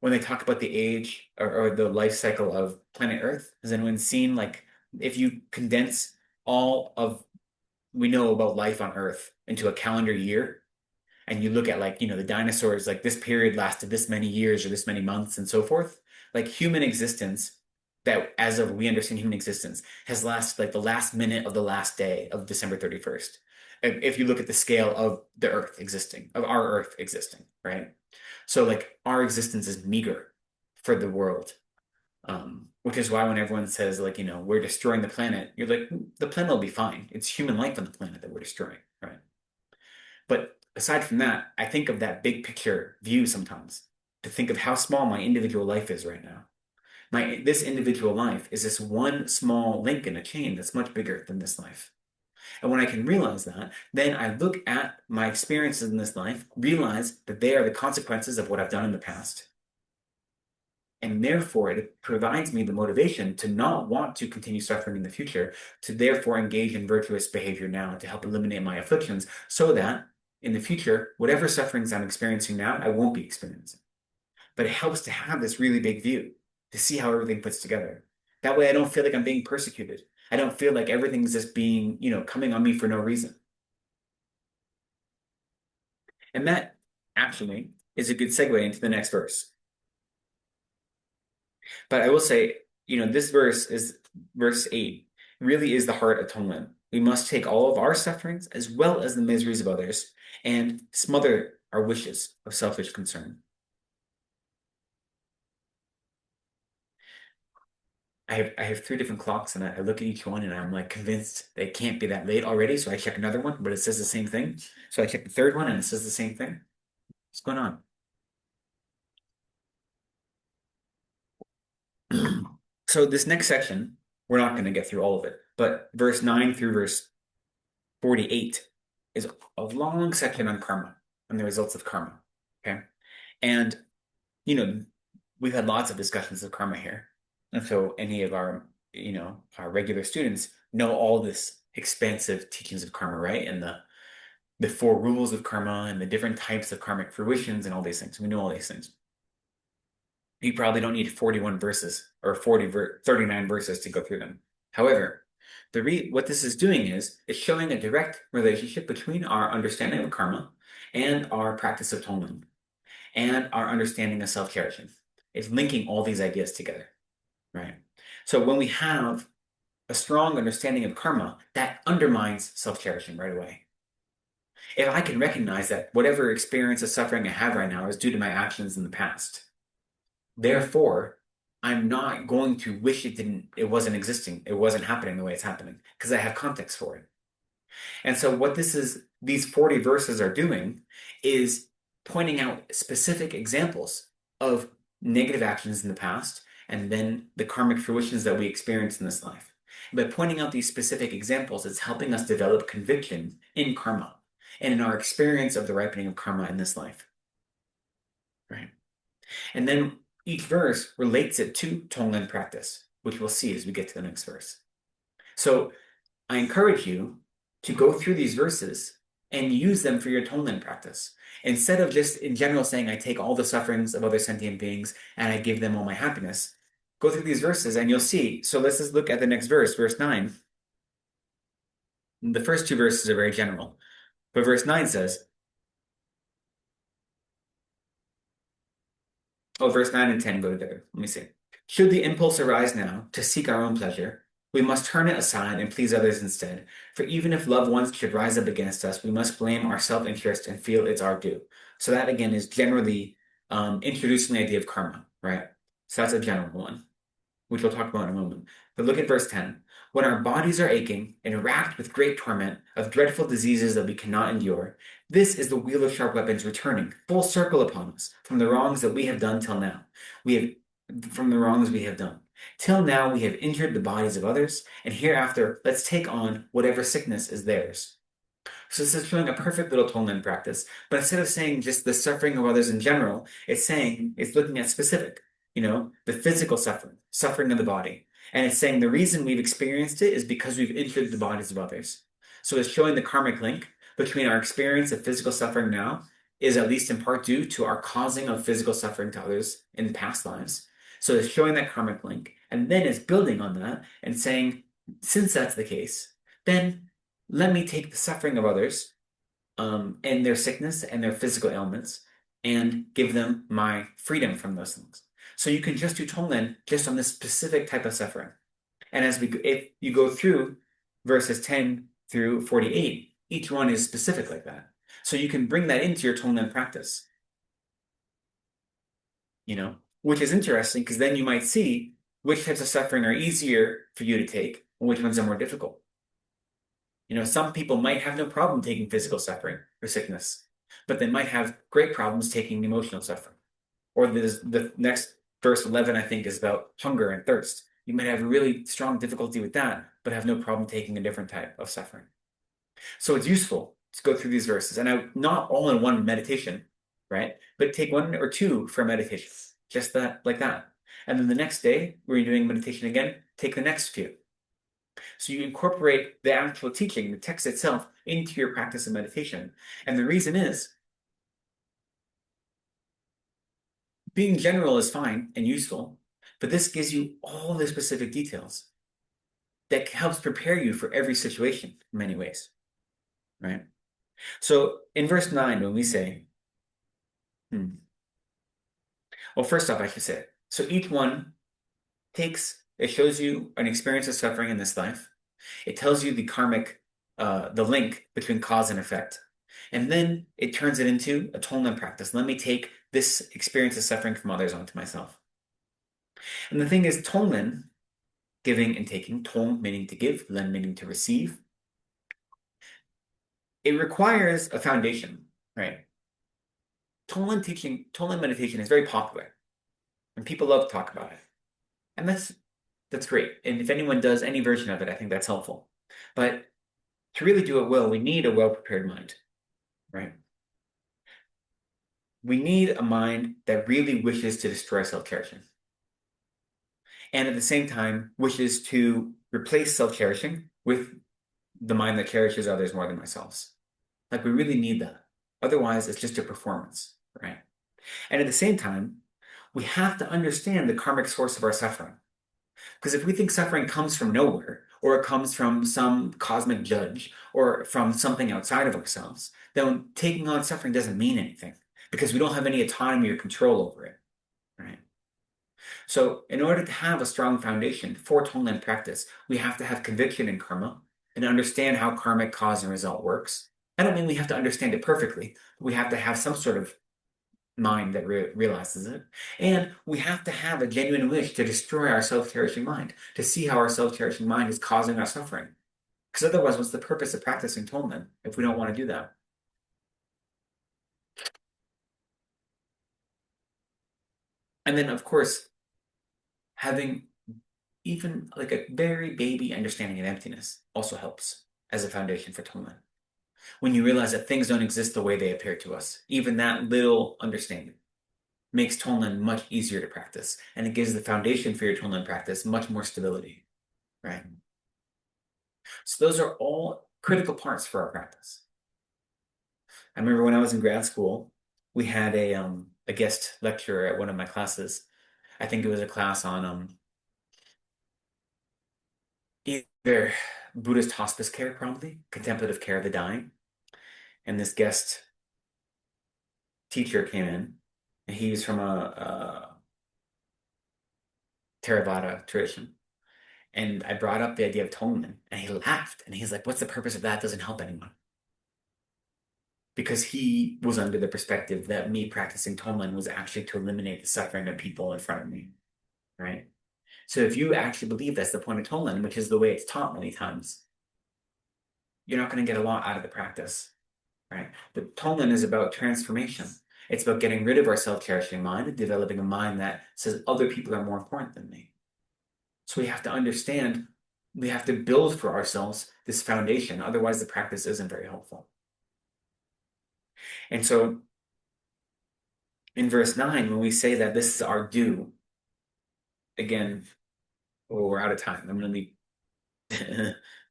[SPEAKER 2] when they talk about the age or the life cycle of planet Earth. Has anyone seen like if you condense all of we know about life on Earth into a calendar year, and you look at like, the dinosaurs, like this period lasted this many years or this many months and so forth, like human existence, that as of we understand human existence, has lasted like the last minute of the last day of December 31st. If you look at the scale of the Earth existing, of our Earth existing, right? So like our existence is meager for the world. Which is why when everyone says like, we're destroying the planet, you're like, the planet will be fine. It's human life on the planet that we're destroying, right? But aside from that, I think of that big picture view sometimes to think of how small my individual life is right now. This individual life is this one small link in a chain that's much bigger than this life. And when I can realize that, then I look at my experiences in this life, realize that they are the consequences of what I've done in the past. And therefore, it provides me the motivation to not want to continue suffering in the future, to therefore engage in virtuous behavior now to help eliminate my afflictions so that in the future, whatever sufferings I'm experiencing now, I won't be experiencing. But it helps to have this really big view, to see how everything puts together. That way I don't feel like I'm being persecuted. I don't feel like everything's just being, coming on me for no reason. And that actually is a good segue into the next verse. But I will say, this verse is verse 8, really is the heart atonement. We must take all of our sufferings as well as the miseries of others and smother our wishes of selfish concern. I have three different clocks and I look at each one and I'm like convinced that it can't be that late already. So I check another one, but it says the same thing. So I check the third one and it says the same thing. What's going on? So this next section, we're not going to get through all of it, but verse 9 through verse 48 is a long section on karma and the results of karma. Okay. And, we've had lots of discussions of karma here. And so any of our regular students know all this expansive teachings of karma, right? And the four rules of karma and the different types of karmic fruitions and all these things. We know all these things. You probably don't need 41 verses or 39 verses to go through them. However, what this is doing is it's showing a direct relationship between our understanding of karma and our practice of tonglen and our understanding of self-cherishing. It's linking all these ideas together, right? So when we have a strong understanding of karma, that undermines self-cherishing right away. If I can recognize that whatever experience of suffering I have right now is due to my actions in the past, therefore, I'm not going to wish it wasn't existing, it wasn't happening the way it's happening, because I have context for it. And so what these 40 verses are doing is pointing out specific examples of negative actions in the past and then the karmic fruitions that we experience in this life. By pointing out these specific examples, it's helping us develop conviction in karma and in our experience of the ripening of karma in this life. Right? And then each verse relates it to tonglen practice, which we'll see as we get to the next verse. So I encourage you to go through these verses and use them for your tonglen practice. Instead of just in general saying, I take all the sufferings of other sentient beings and I give them all my happiness, go through these verses and you'll see. So let's just look at the next verse, verse 9. The first two verses are very general, but verse 9 says, verse 9 and 10 go together. Let me see. Should the impulse arise now to seek our own pleasure, We must turn it aside and please others instead. For even if loved ones should rise up against us, we must blame our self-interest and feel it's our due. So that again is generally introducing the idea of karma, right? So that's a general one, which we'll talk about in a moment. But look at verse 10. When our bodies are aching and racked with great torment of dreadful diseases that we cannot endure, this is the wheel of sharp weapons returning full circle upon us from the wrongs that we have done till now. From the wrongs we have done. Till now we have injured the bodies of others, and hereafter let's take on whatever sickness is theirs. So this is showing a perfect little Tonglen practice, but instead of saying just the suffering of others in general, it's looking at specific, the physical suffering of the body. And it's saying the reason we've experienced it is because we've injured the bodies of others. So it's showing the karmic link between our experience of physical suffering now is at least in part due to our causing of physical suffering to others in past lives. So it's showing that karmic link, and then it's building on that and saying, since that's the case, then let me take the suffering of others, and their sickness and their physical ailments, and give them my freedom from those things. So you can just do Tonglen just on this specific type of suffering. And if you go through verses 10 through 48, each one is specific like that. So you can bring that into your Tonglen practice, which is interesting because then you might see which types of suffering are easier for you to take and which ones are more difficult. Some people might have no problem taking physical suffering or sickness, but they might have great problems taking emotional suffering. Or the next verse 11, I think, is about hunger and thirst. You might have a really strong difficulty with that, but have no problem taking a different type of suffering. So it's useful to go through these verses, and not all in one meditation, right? But take one or two for meditation, just that, like that. And then the next day, where you're doing meditation again, take the next few. So you incorporate the actual teaching, the text itself, into your practice of meditation. And the reason is, being general is fine and useful, but this gives you all the specific details that helps prepare you for every situation in many ways, right? So in verse 9, when we say, well, first off, I should say, so each one it shows you an experience of suffering in this life. It tells you the karmic, the link between cause and effect. And then it turns it into a Tonglen practice. Let me take this experience of suffering from others onto myself. And the thing is, Tonglen, giving and taking, Tong meaning to give, Len meaning to receive, it requires a foundation, right? Tonglen meditation is very popular, and people love to talk about it. And that's great. And if anyone does any version of it, I think that's helpful. But to really do it well, we need a well-prepared mind, right? We need a mind that really wishes to destroy self-cherishing. And at the same time, wishes to replace self-cherishing with the mind that cherishes others more than ourselves. Like, we really need that. Otherwise, it's just a performance, right? And at the same time, we have to understand the karmic source of our suffering. Because if we think suffering comes from nowhere, or it comes from some cosmic judge, or from something outside of ourselves, then taking on suffering doesn't mean anything, because we don't have any autonomy or control over it, right? So in order to have a strong foundation for Tonglen practice, we have to have conviction in karma and understand how karmic cause and result works. I don't mean we have to understand it perfectly, but we have to have some sort of mind that realizes it. And we have to have a genuine wish to destroy our self-cherishing mind, to see how our self-cherishing mind is causing our suffering. Because otherwise, what's the purpose of practicing Tonglen if we don't want to do that? And then, of course, having even like a very baby understanding of emptiness also helps as a foundation for Tonglen. When you realize that things don't exist the way they appear to us, even that little understanding makes Tonglen much easier to practice, and it gives the foundation for your Tonglen practice much more stability, right? So those are all critical parts for our practice. I remember when I was in grad school, we had a guest lecturer at one of my classes. I think it was a class on either Buddhist hospice care, probably, contemplative care of the dying. And this guest teacher came in, and he was from a Theravada tradition. And I brought up the idea of atonement, and he laughed, and he's like, "What's the purpose of that? It doesn't help anyone." Because he was under the perspective that me practicing atonement was actually to eliminate the suffering of people in front of me, right? So if you actually believe that's the point of atonement, which is the way it's taught many times, you're not going to get a lot out of the practice, right? The atonement is about transformation. It's about getting rid of our self-cherishing mind and developing a mind that says other people are more important than me. So we have to understand, we have to build for ourselves this foundation. Otherwise, the practice isn't very helpful. And so in verse 9, when we say that this is our due, again, well, we're out of time. I'm going to leave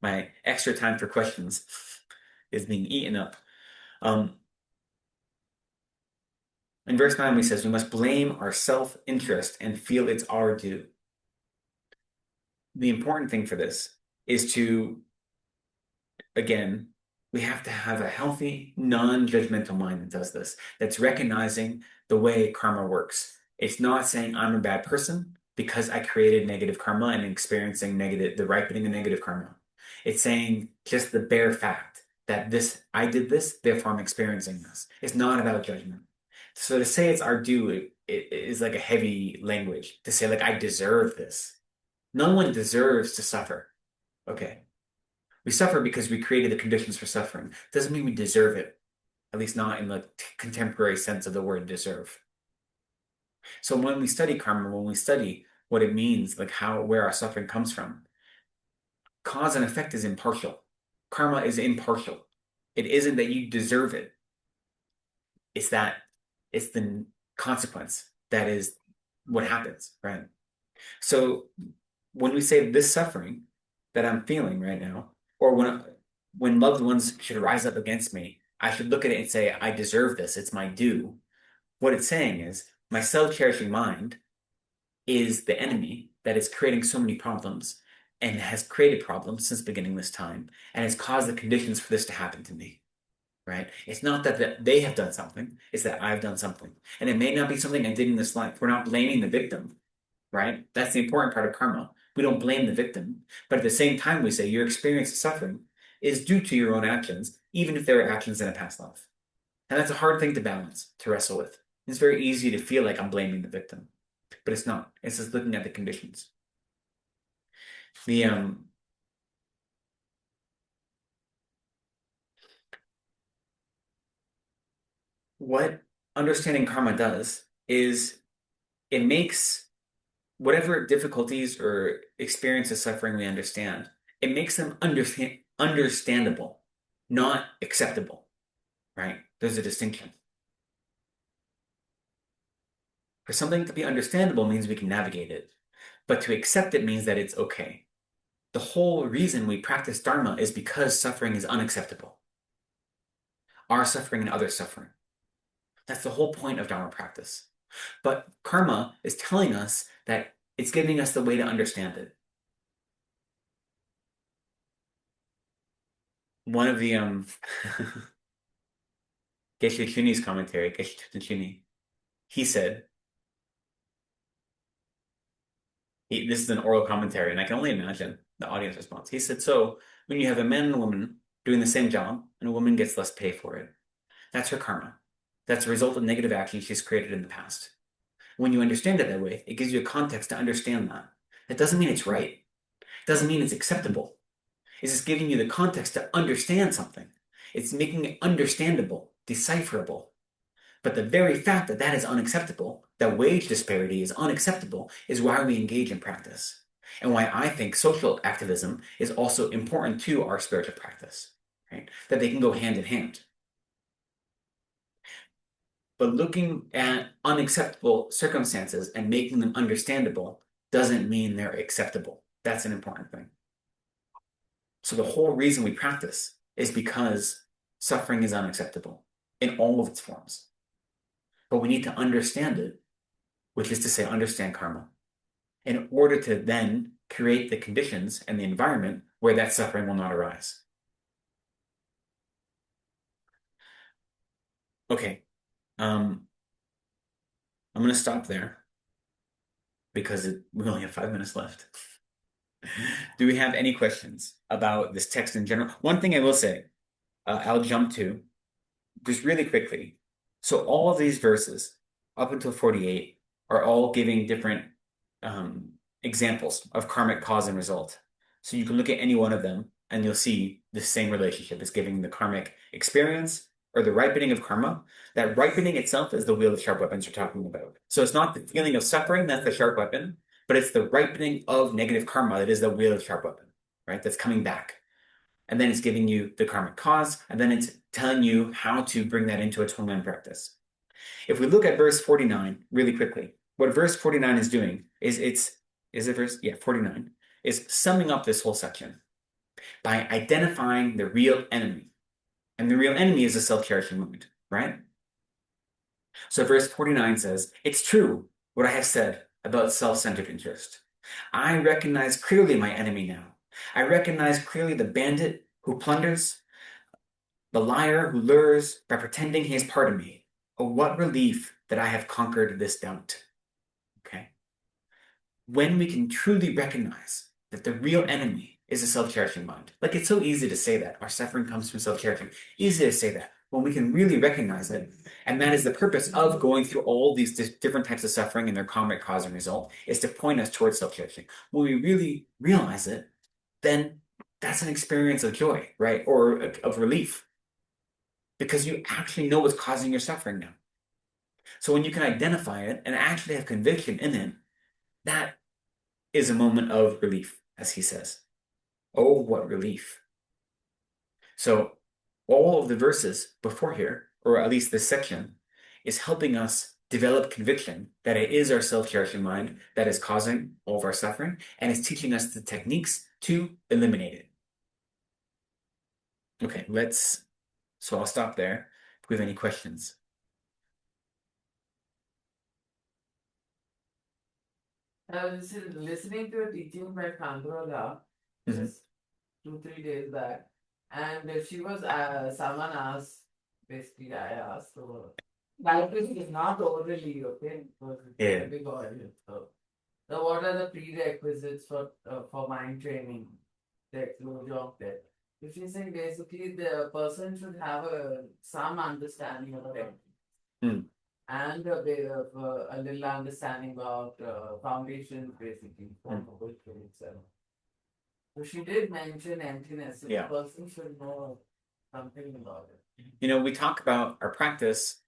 [SPEAKER 2] my extra time for questions is being eaten up. In verse 9, we says, we must blame our self-interest and feel it's our due. The important thing for this is to, again, we have to have a healthy, non-judgmental mind that does this, that's recognizing the way karma works. It's not saying I'm a bad person because I created negative karma and experiencing the ripening of negative karma. It's saying just the bare fact that I did this, therefore I'm experiencing this. It's not about judgment. So to say it's our due, it is like a heavy language to say like I deserve this. No one deserves to suffer. Okay. We suffer because we created the conditions for suffering. Doesn't mean we deserve it, at least not in the contemporary sense of the word deserve. So when we study karma, when we study what it means, like where our suffering comes from, cause and effect is impartial. Karma is impartial. It isn't that you deserve it. It's the consequence that is what happens, right? So when we say this suffering that I'm feeling right now, or when loved ones should rise up against me, I should look at it and say, I deserve this. It's my due. What it's saying is my self-cherishing mind is the enemy that is creating so many problems and has created problems since beginning this time and has caused the conditions for this to happen to me. Right? It's not that they have done something, it's that I've done something. And it may not be something I did in this life. We're not blaming the victim, right? That's the important part of karma. We don't blame the victim. But at the same time, we say your experience of suffering is due to your own actions, even if there were actions in a past life. And that's a hard thing to balance, to wrestle with. It's very easy to feel like I'm blaming the victim, but it's not. It's just looking at the conditions. What understanding karma does is it makes whatever difficulties or experience of suffering we understand, it makes them understandable, not acceptable, right? There's a distinction. For something to be understandable means we can navigate it, but to accept it means that it's okay. The whole reason we practice Dharma is because suffering is unacceptable. Our suffering and other suffering. That's the whole point of Dharma practice. But karma is telling us that it's giving us the way to understand it. One of the Geshe Chuni's commentary, Geshe Chuni, he said, this is an oral commentary, and I can only imagine the audience response. He said, so when you have a man and a woman doing the same job, and a woman gets less pay for it, that's her karma. That's a result of negative action she's created in the past. When you understand it that way, it gives you a context to understand that. That doesn't mean it's right. It doesn't mean it's acceptable. It's just giving you the context to understand something. It's making it understandable, decipherable. But the very fact that that is unacceptable, that wage disparity is unacceptable, is why we engage in practice. And why I think social activism is also important to our spiritual practice, right? That they can go hand in hand. But looking at unacceptable circumstances and making them understandable doesn't mean they're acceptable. That's an important thing. So the whole reason we practice is because suffering is unacceptable in all of its forms. But we need to understand it, which is to say, understand karma, in order to then create the conditions and the environment where that suffering will not arise. Okay, I'm going to stop there because we only have 5 minutes left. Do we have any questions about this text in general? One thing I will say, I'll jump to just really quickly. So all of these verses up until 48 are all giving different examples of karmic cause and result. So you can look at any one of them and you'll see the same relationship. It's giving the karmic experience or the ripening of karma. That ripening itself is the wheel of sharp weapons you're talking about. So it's not the feeling of suffering that's the sharp weapon, but it's the ripening of negative karma that is the wheel of sharp weapon, right? That's coming back. And then it's giving you the karmic cause, and then it's telling you how to bring that into a atonement practice. If we look at verse 49 really quickly, what verse 49 is doing is is it verse? Yeah, 49 is summing up this whole section by identifying the real enemy. And the real enemy is a self-cherishing mind, right? So verse 49 says, "It's true what I have said about self-centered interest. I recognize clearly my enemy now. I recognize clearly the bandit who plunders, the liar who lures by pretending he is part of me. Oh, what relief that I have conquered this doubt." Okay? When we can truly recognize that the real enemy is a self-cherishing mind. Like, it's so easy to say that our suffering comes from self-cherishing. Easy to say that. When we can really recognize it, and that is the purpose of going through all these different types of suffering and their karmic cause and result, is to point us towards self-cherishing. When we really realize it, then that's an experience of joy, right? Or of relief. Because you actually know what's causing your suffering now. So when you can identify it and actually have conviction in it, that is a moment of relief, as he says. Oh, what relief. So all of the verses before here, or at least this section, is helping us develop conviction that it is our self-cherishing mind that is causing all of our suffering, and is teaching us the techniques to eliminate it. Okay, so I'll stop there. If we have any questions.
[SPEAKER 1] I was listening to a teaching by Kandrola just 2-3 days back, and she was someone asked, basically I asked, so that is not orally, okay? Because it's
[SPEAKER 2] Yeah.
[SPEAKER 1] a big audience. So what are the prerequisites for mind training? Like Lojong did. If you say basically the person should have some understanding of it. And a bit of a little understanding about foundations, basically, for Buddhism itself. So she did mention emptiness. So
[SPEAKER 2] Yeah.
[SPEAKER 1] the person should know something about it.
[SPEAKER 2] You know, we talk about our practice,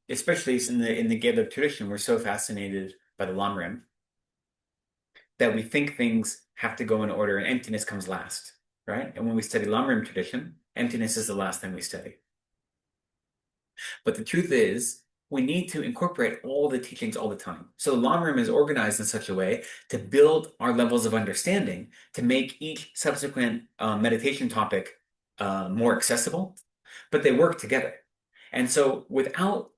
[SPEAKER 2] especially in the Gyalten tradition, we're so fascinated by the Lamrim that we think things have to go in order and emptiness comes last, right? And when we study Lamrim tradition, emptiness is the last thing we study. But the truth is, we need to incorporate all the teachings all the time. So the Lamrim is organized in such a way to build our levels of understanding, to make each subsequent meditation topic more accessible, but they work together. And so without,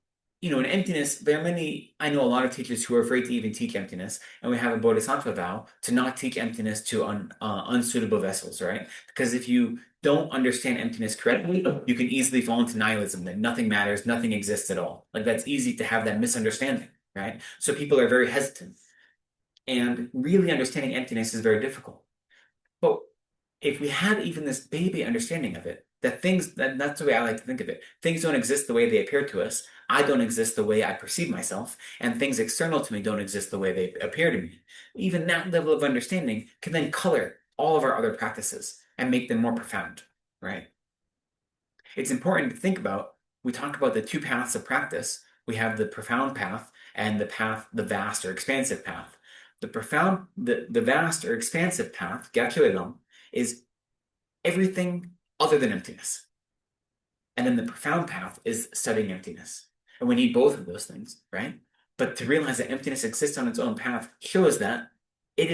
[SPEAKER 2] an emptiness, I know a lot of teachers who are afraid to even teach emptiness, and we have a bodhisattva vow to not teach emptiness to unsuitable vessels, right? Because if you don't understand emptiness correctly, you can easily fall into nihilism, that nothing matters, nothing exists at all. Like, that's easy to have that misunderstanding, right? So people are very hesitant. And really understanding emptiness is very difficult. But if we have even this baby understanding of it, that's the way I like to think of it. Things don't exist the way they appear to us. I don't exist the way I perceive myself, and things external to me don't exist the way they appear to me. Even that level of understanding can then color all of our other practices and make them more profound, right? It's important to think about, we talk about the two paths of practice. We have the profound path and the vast or expansive path. The vast or expansive path, Gyalten, is everything other than emptiness. And then the profound path is studying emptiness. And we need both of those things, right? But to realize that emptiness exists on its own path shows that it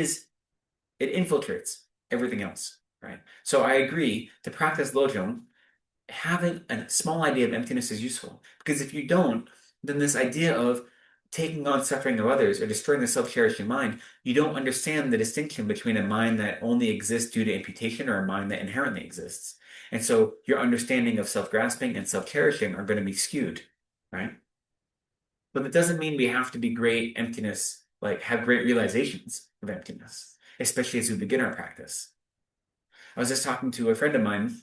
[SPEAKER 2] infiltrates everything else, right? So I agree, to practice Lojong, having a small idea of emptiness is useful. Because if you don't, then this idea of taking on suffering of others or destroying the self-cherishing mind, you don't understand the distinction between a mind that only exists due to imputation or a mind that inherently exists. And so your understanding of self-grasping and self-cherishing are going to be skewed, right? But it doesn't mean we have to be great emptiness, like have great realizations of emptiness. especially as we begin our practice. I was just talking to a friend of mine.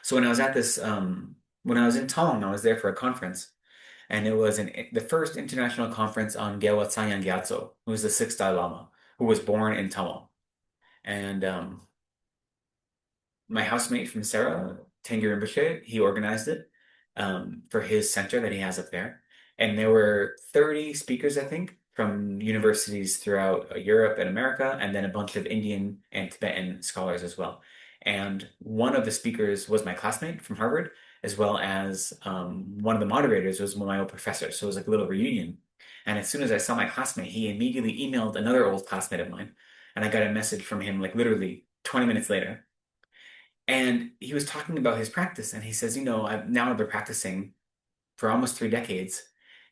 [SPEAKER 2] So when I was at this, when I was in Tallinn, I was there for a conference, and it was the first international conference on Gyalten Gyatso, who was the sixth Dalai Lama, who was born in Tallinn. And my housemate from Sarah, Tengi Rinpoche, he organized it for his center that he has up there. And there were 30 speakers, I think, from universities throughout Europe and America, and then a bunch of Indian and Tibetan scholars as well. And one of the speakers was my classmate from Harvard, as well as one of the moderators was my old professor. So it was like a little reunion. And as soon as I saw my classmate, he immediately emailed another old classmate of mine. And I got a message from him like literally 20 minutes later. And he was talking about his practice, and he says, I've been practicing for almost 3 decades,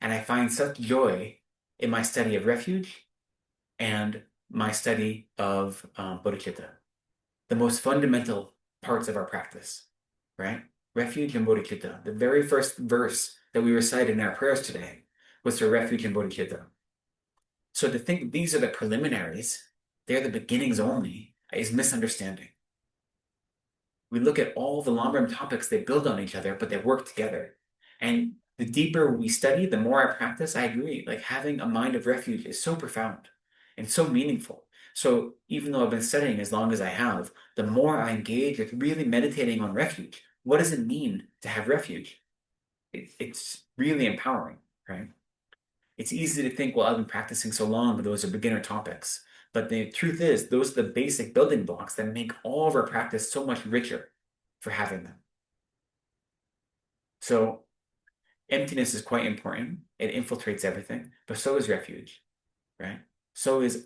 [SPEAKER 2] and I find such joy in my study of refuge and my study of bodhicitta, the most fundamental parts of our practice, right? Refuge and bodhicitta. The very first verse that we recited in our prayers today was for refuge and bodhicitta. So to think these are the preliminaries, they're the beginnings only, is misunderstanding. We look at all the long-term topics, they build on each other, but they work together. And the deeper we study, the more I practice, I agree. Like having a mind of refuge is so profound and so meaningful. So even though I've been studying as long as I have, the more I engage with really meditating on refuge, what does it mean to have refuge? It's really empowering, right? It's easy to think, well, I've been practicing so long, but those are beginner topics. But the truth is, those are the basic building blocks that make all of our practice so much richer for having them. So emptiness is quite important. It infiltrates everything, but so is refuge, right? So is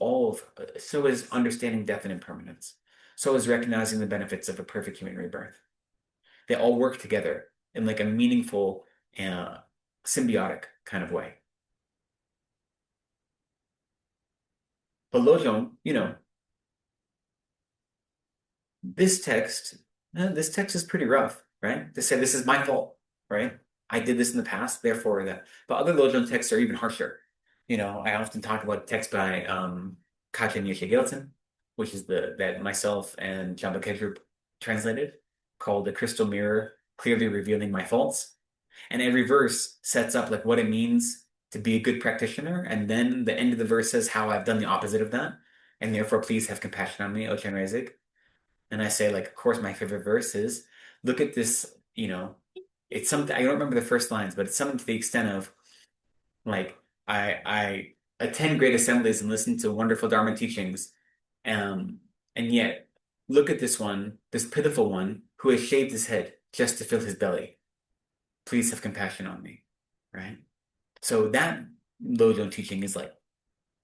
[SPEAKER 2] understanding death and impermanence. So is recognizing the benefits of a perfect human rebirth. They all work together in like a meaningful, symbiotic kind of way. But Lojong, this text is pretty rough, right? To say this is my fault, right? I did this in the past, therefore that. But other Lojong texts are even harsher. I often talk about text by Kachen Gyalten, which is that myself and Jamba Kedrup translated, called "The Crystal Mirror, Clearly Revealing My Faults." And every verse sets up like what it means to be a good practitioner, and then the end of the verse says how I've done the opposite of that, and therefore please have compassion on me, O Chen Rezik. And I say, like, of course, my favorite verse is, look at this, it's something, I don't remember the first lines, but it's something to the extent of, like, I attend great assemblies and listen to wonderful Dharma teachings, and yet, look at this one, this pitiful one, who has shaved his head just to fill his belly. Please have compassion on me, right? So that Lojong teaching is like,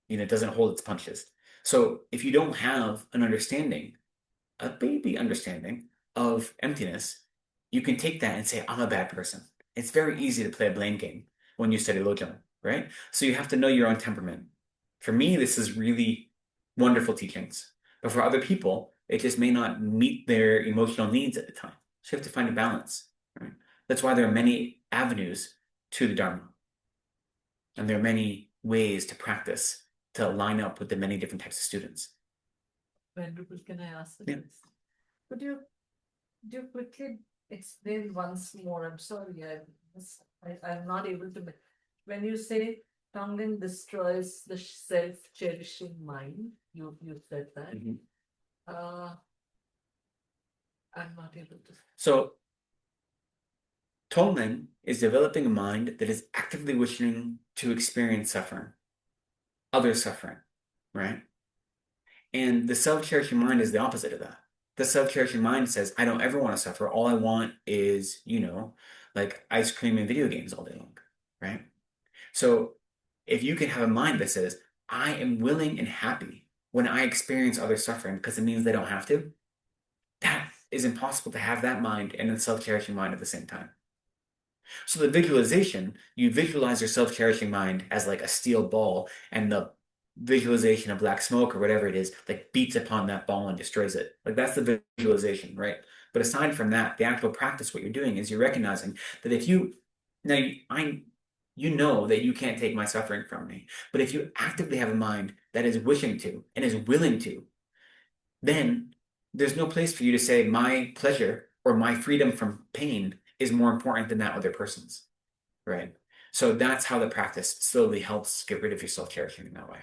[SPEAKER 2] it doesn't hold its punches. So if you don't have an understanding, a baby understanding of emptiness, you can take that and say, I'm a bad person. It's very easy to play a blame game when you study Lojong, right? So you have to know your own temperament. For me, this is really wonderful teachings. But for other people, it just may not meet their emotional needs at the time. So you have to find a balance, right? That's why there are many avenues to the Dharma. And there are many ways to practice to line up with the many different types of students.
[SPEAKER 3] Venerable, can I ask the
[SPEAKER 2] Yeah.
[SPEAKER 3] question? Could you quickly explain once more? I'm sorry, I'm not able to. When you say Tonglen destroys the self-cherishing mind, you said that.
[SPEAKER 2] Mhm.
[SPEAKER 3] I'm not able to.
[SPEAKER 2] So Tonglen is developing a mind that is actively wishing to experience suffering, other suffering, right? And the self-cherishing mind is the opposite of that. The self-cherishing mind says, I don't ever want to suffer. All I want is, like ice cream and video games all day long, right? So if you can have a mind that says, I am willing and happy when I experience other suffering because it means they don't have to, that is impossible to have that mind and a self-cherishing mind at the same time. So the visualization, you visualize your self-cherishing mind as like a steel ball, and the visualization of black smoke or whatever it is, like beats upon that ball and destroys it. Like that's the visualization, right? But aside from that, the actual practice, what you're doing is you're recognizing that if you, now I you know that you can't take my suffering from me. But if you actively have a mind that is wishing to and is willing to, then there's no place for you to say my pleasure or my freedom from pain is more important than that other person's, right? So that's how the practice slowly helps get rid of your self-cherishing in that way.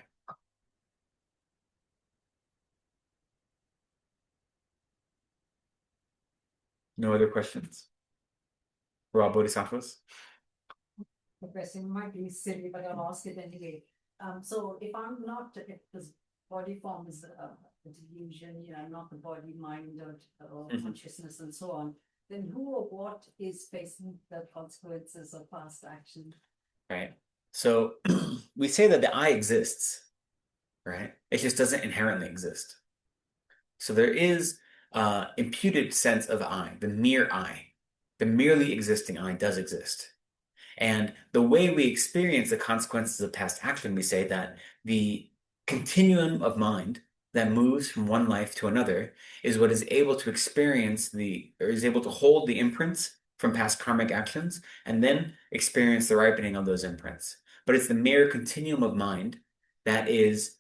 [SPEAKER 2] No other questions? We're all bodhisattvas?
[SPEAKER 5] The question might be silly, but I'll ask it anyway. So if I'm not, if this body form is a delusion, not the body, mind, or consciousness and so on, then who or what is facing the consequences of past action?
[SPEAKER 2] Right. So we say that the I exists, right? It just doesn't inherently exist. So there is imputed sense of I, the mere I. The merely existing I does exist. And the way we experience the consequences of past action, we say that the continuum of mind that moves from one life to another is what is able to experience or is able to hold the imprints from past karmic actions and then experience the ripening of those imprints. But it's the mere continuum of mind that is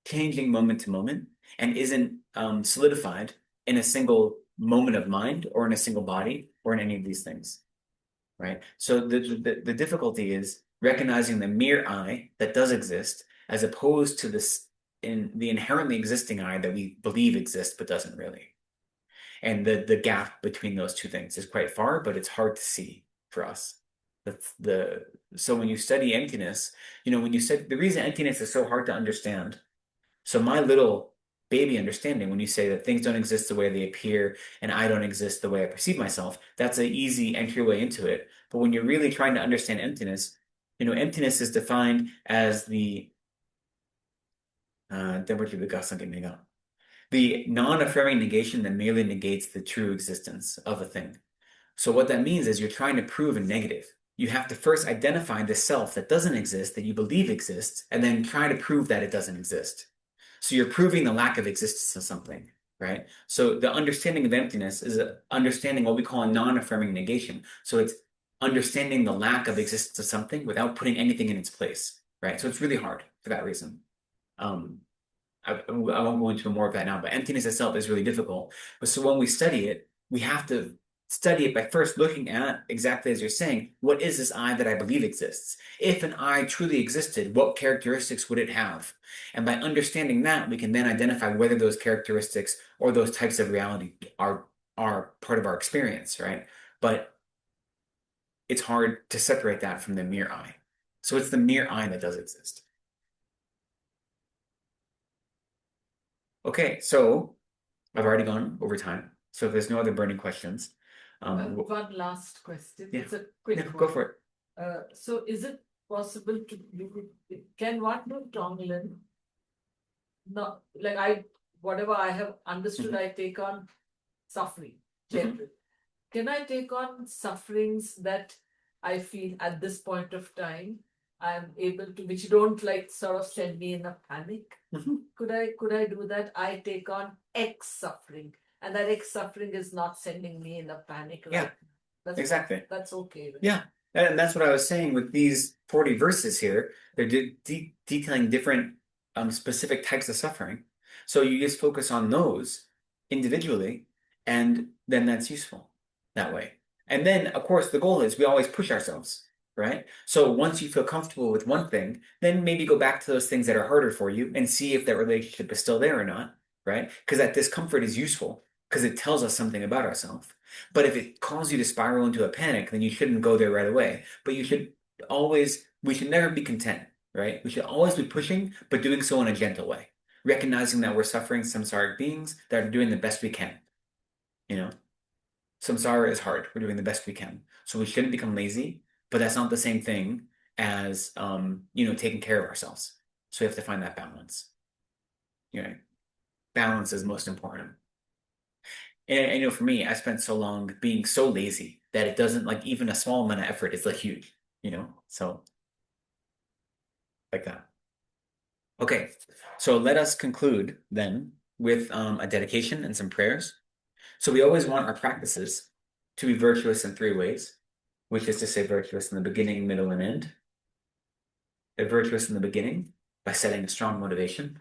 [SPEAKER 2] changing moment to moment and isn't solidified in a single moment of mind or in a single body or in any of these things. Right? So the difficulty is recognizing the mere I that does exist as opposed to the inherently existing I that we believe exists but doesn't really. And the gap between those two things is quite far, but it's hard to see for us. So when you study emptiness, when you said the reason emptiness is so hard to understand. So my little baby understanding, when you say that things don't exist the way they appear and I don't exist the way I perceive myself, that's an easy entryway into it. But when you're really trying to understand emptiness, emptiness is defined as the non-affirming negation that merely negates the true existence of a thing. So what that means is you're trying to prove a negative. You have to first identify the self that doesn't exist, that you believe exists, and then try to prove that it doesn't exist. So you're proving the lack of existence of something, right? So the understanding of emptiness is understanding what we call a non-affirming negation. So it's understanding the lack of existence of something without putting anything in its place, right? So it's really hard for that reason. I won't go into more of that now, but emptiness itself is really difficult. But so when we study it, we have to study it by first looking at, exactly as you're saying, what is this I that I believe exists? If an I truly existed, what characteristics would it have? And by understanding that, we can then identify whether those characteristics or those types of reality are part of our experience, right? But it's hard to separate that from the mere I. So it's the mere I that does exist. Okay, so I've already gone over time. So if there's no other burning questions,
[SPEAKER 3] one last question.
[SPEAKER 2] Yeah.
[SPEAKER 3] It's a quick
[SPEAKER 2] yeah,
[SPEAKER 3] one.
[SPEAKER 2] go for it.
[SPEAKER 3] So is it possible can one do Tonglen? No, like whatever I have understood, I take on suffering, generally. Can I take on sufferings that I feel at this point of time I'm able to, which don't sort of send me in a panic? Could I do that? I take on X suffering, and that X suffering is not sending me in a panic.
[SPEAKER 2] Yeah, exactly.
[SPEAKER 3] That's okay.
[SPEAKER 2] Yeah, and that's what I was saying with these 40 verses here. They're detailing different specific types of suffering. So you just focus on those individually, and then that's useful that way. And then, of course, the goal is we always push ourselves, right? So once you feel comfortable with one thing, then maybe go back to those things that are harder for you and see if that relationship is still there or not, right? Because that discomfort is useful because it tells us something about ourselves. But if it causes you to spiral into a panic, then you shouldn't go there right away. But we should never be content, right? We should always be pushing, but doing so in a gentle way, recognizing that we're suffering samsaric beings that are doing the best we can. Samsara is hard. We're doing the best we can. So we shouldn't become lazy, but that's not the same thing as, taking care of ourselves. So we have to find that balance. Balance is most important. And for me, I spent so long being so lazy that it doesn't even a small amount of effort is huge, so like that. Okay, so let us conclude then with a dedication and some prayers. So we always want our practices to be virtuous in 3 ways, which is to say virtuous in the beginning, middle, and end. They're virtuous in the beginning by setting a strong motivation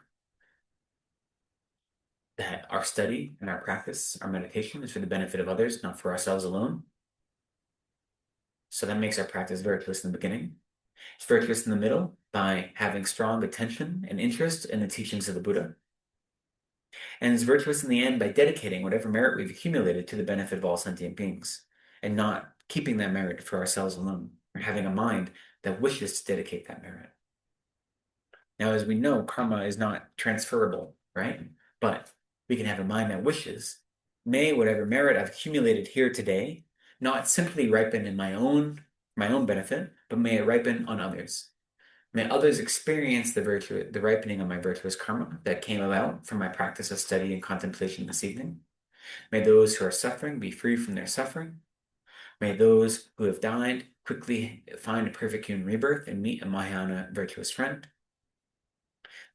[SPEAKER 2] that our study and our practice, our meditation is for the benefit of others, not for ourselves alone. So that makes our practice virtuous in the beginning. It's virtuous in the middle by having strong attention and interest in the teachings of the Buddha. And it's virtuous in the end by dedicating whatever merit we've accumulated to the benefit of all sentient beings and not keeping that merit for ourselves alone, or having a mind that wishes to dedicate that merit. Now, as we know, karma is not transferable, right? But we can have a mind that wishes, may whatever merit I've accumulated here today not simply ripen in my own benefit, but may it ripen on others. May others experience the ripening of my virtuous karma that came about from my practice of study and contemplation this evening. May those who are suffering be free from their suffering. May those who have died quickly find a perfect human rebirth and meet a Mahayana virtuous friend.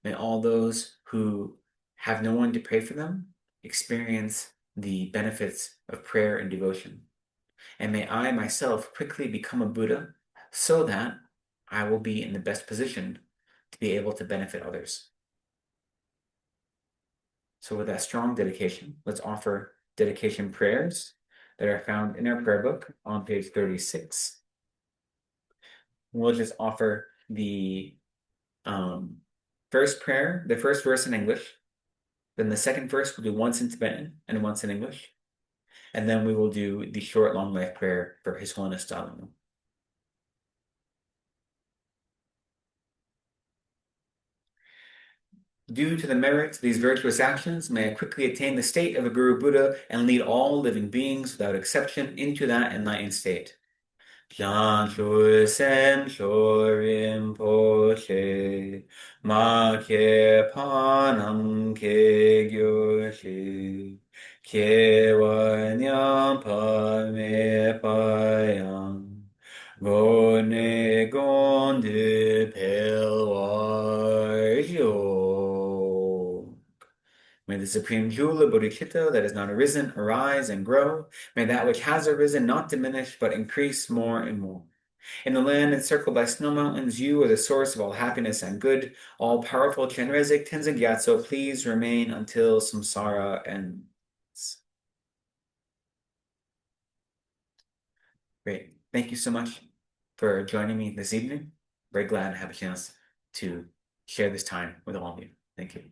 [SPEAKER 2] May all those who have no one to pray for them experience the benefits of prayer and devotion. And may I myself quickly become a Buddha so that I will be in the best position to be able to benefit others. So with that strong dedication, let's offer dedication prayers that are found in our prayer book on page 36. We'll just offer the first prayer, the first verse in English. Then the second verse we'll do once in Tibetan and once in English. And then we will do the short long life prayer for His Holiness Dharma. Due to the merits of these virtuous actions, may I quickly attain the state of a Guru Buddha and lead all living beings without exception into that enlightened state. Choe Khor Sum Ling Ma Ke Panam Ke Gyoshi Ke Wanyam Pa Me Payam Gone Gonde Pelwar Jo. May the supreme jewel of bodhicitta that has not arisen arise and grow. May that which has arisen not diminish, but increase more and more. In the land encircled by snow mountains, you are the source of all happiness and good. All powerful Chenrezig Tenzin Gyatso, please remain until samsara ends. Great. Thank you so much for joining me this evening. Very glad to have a chance to share this time with all of you. Thank you.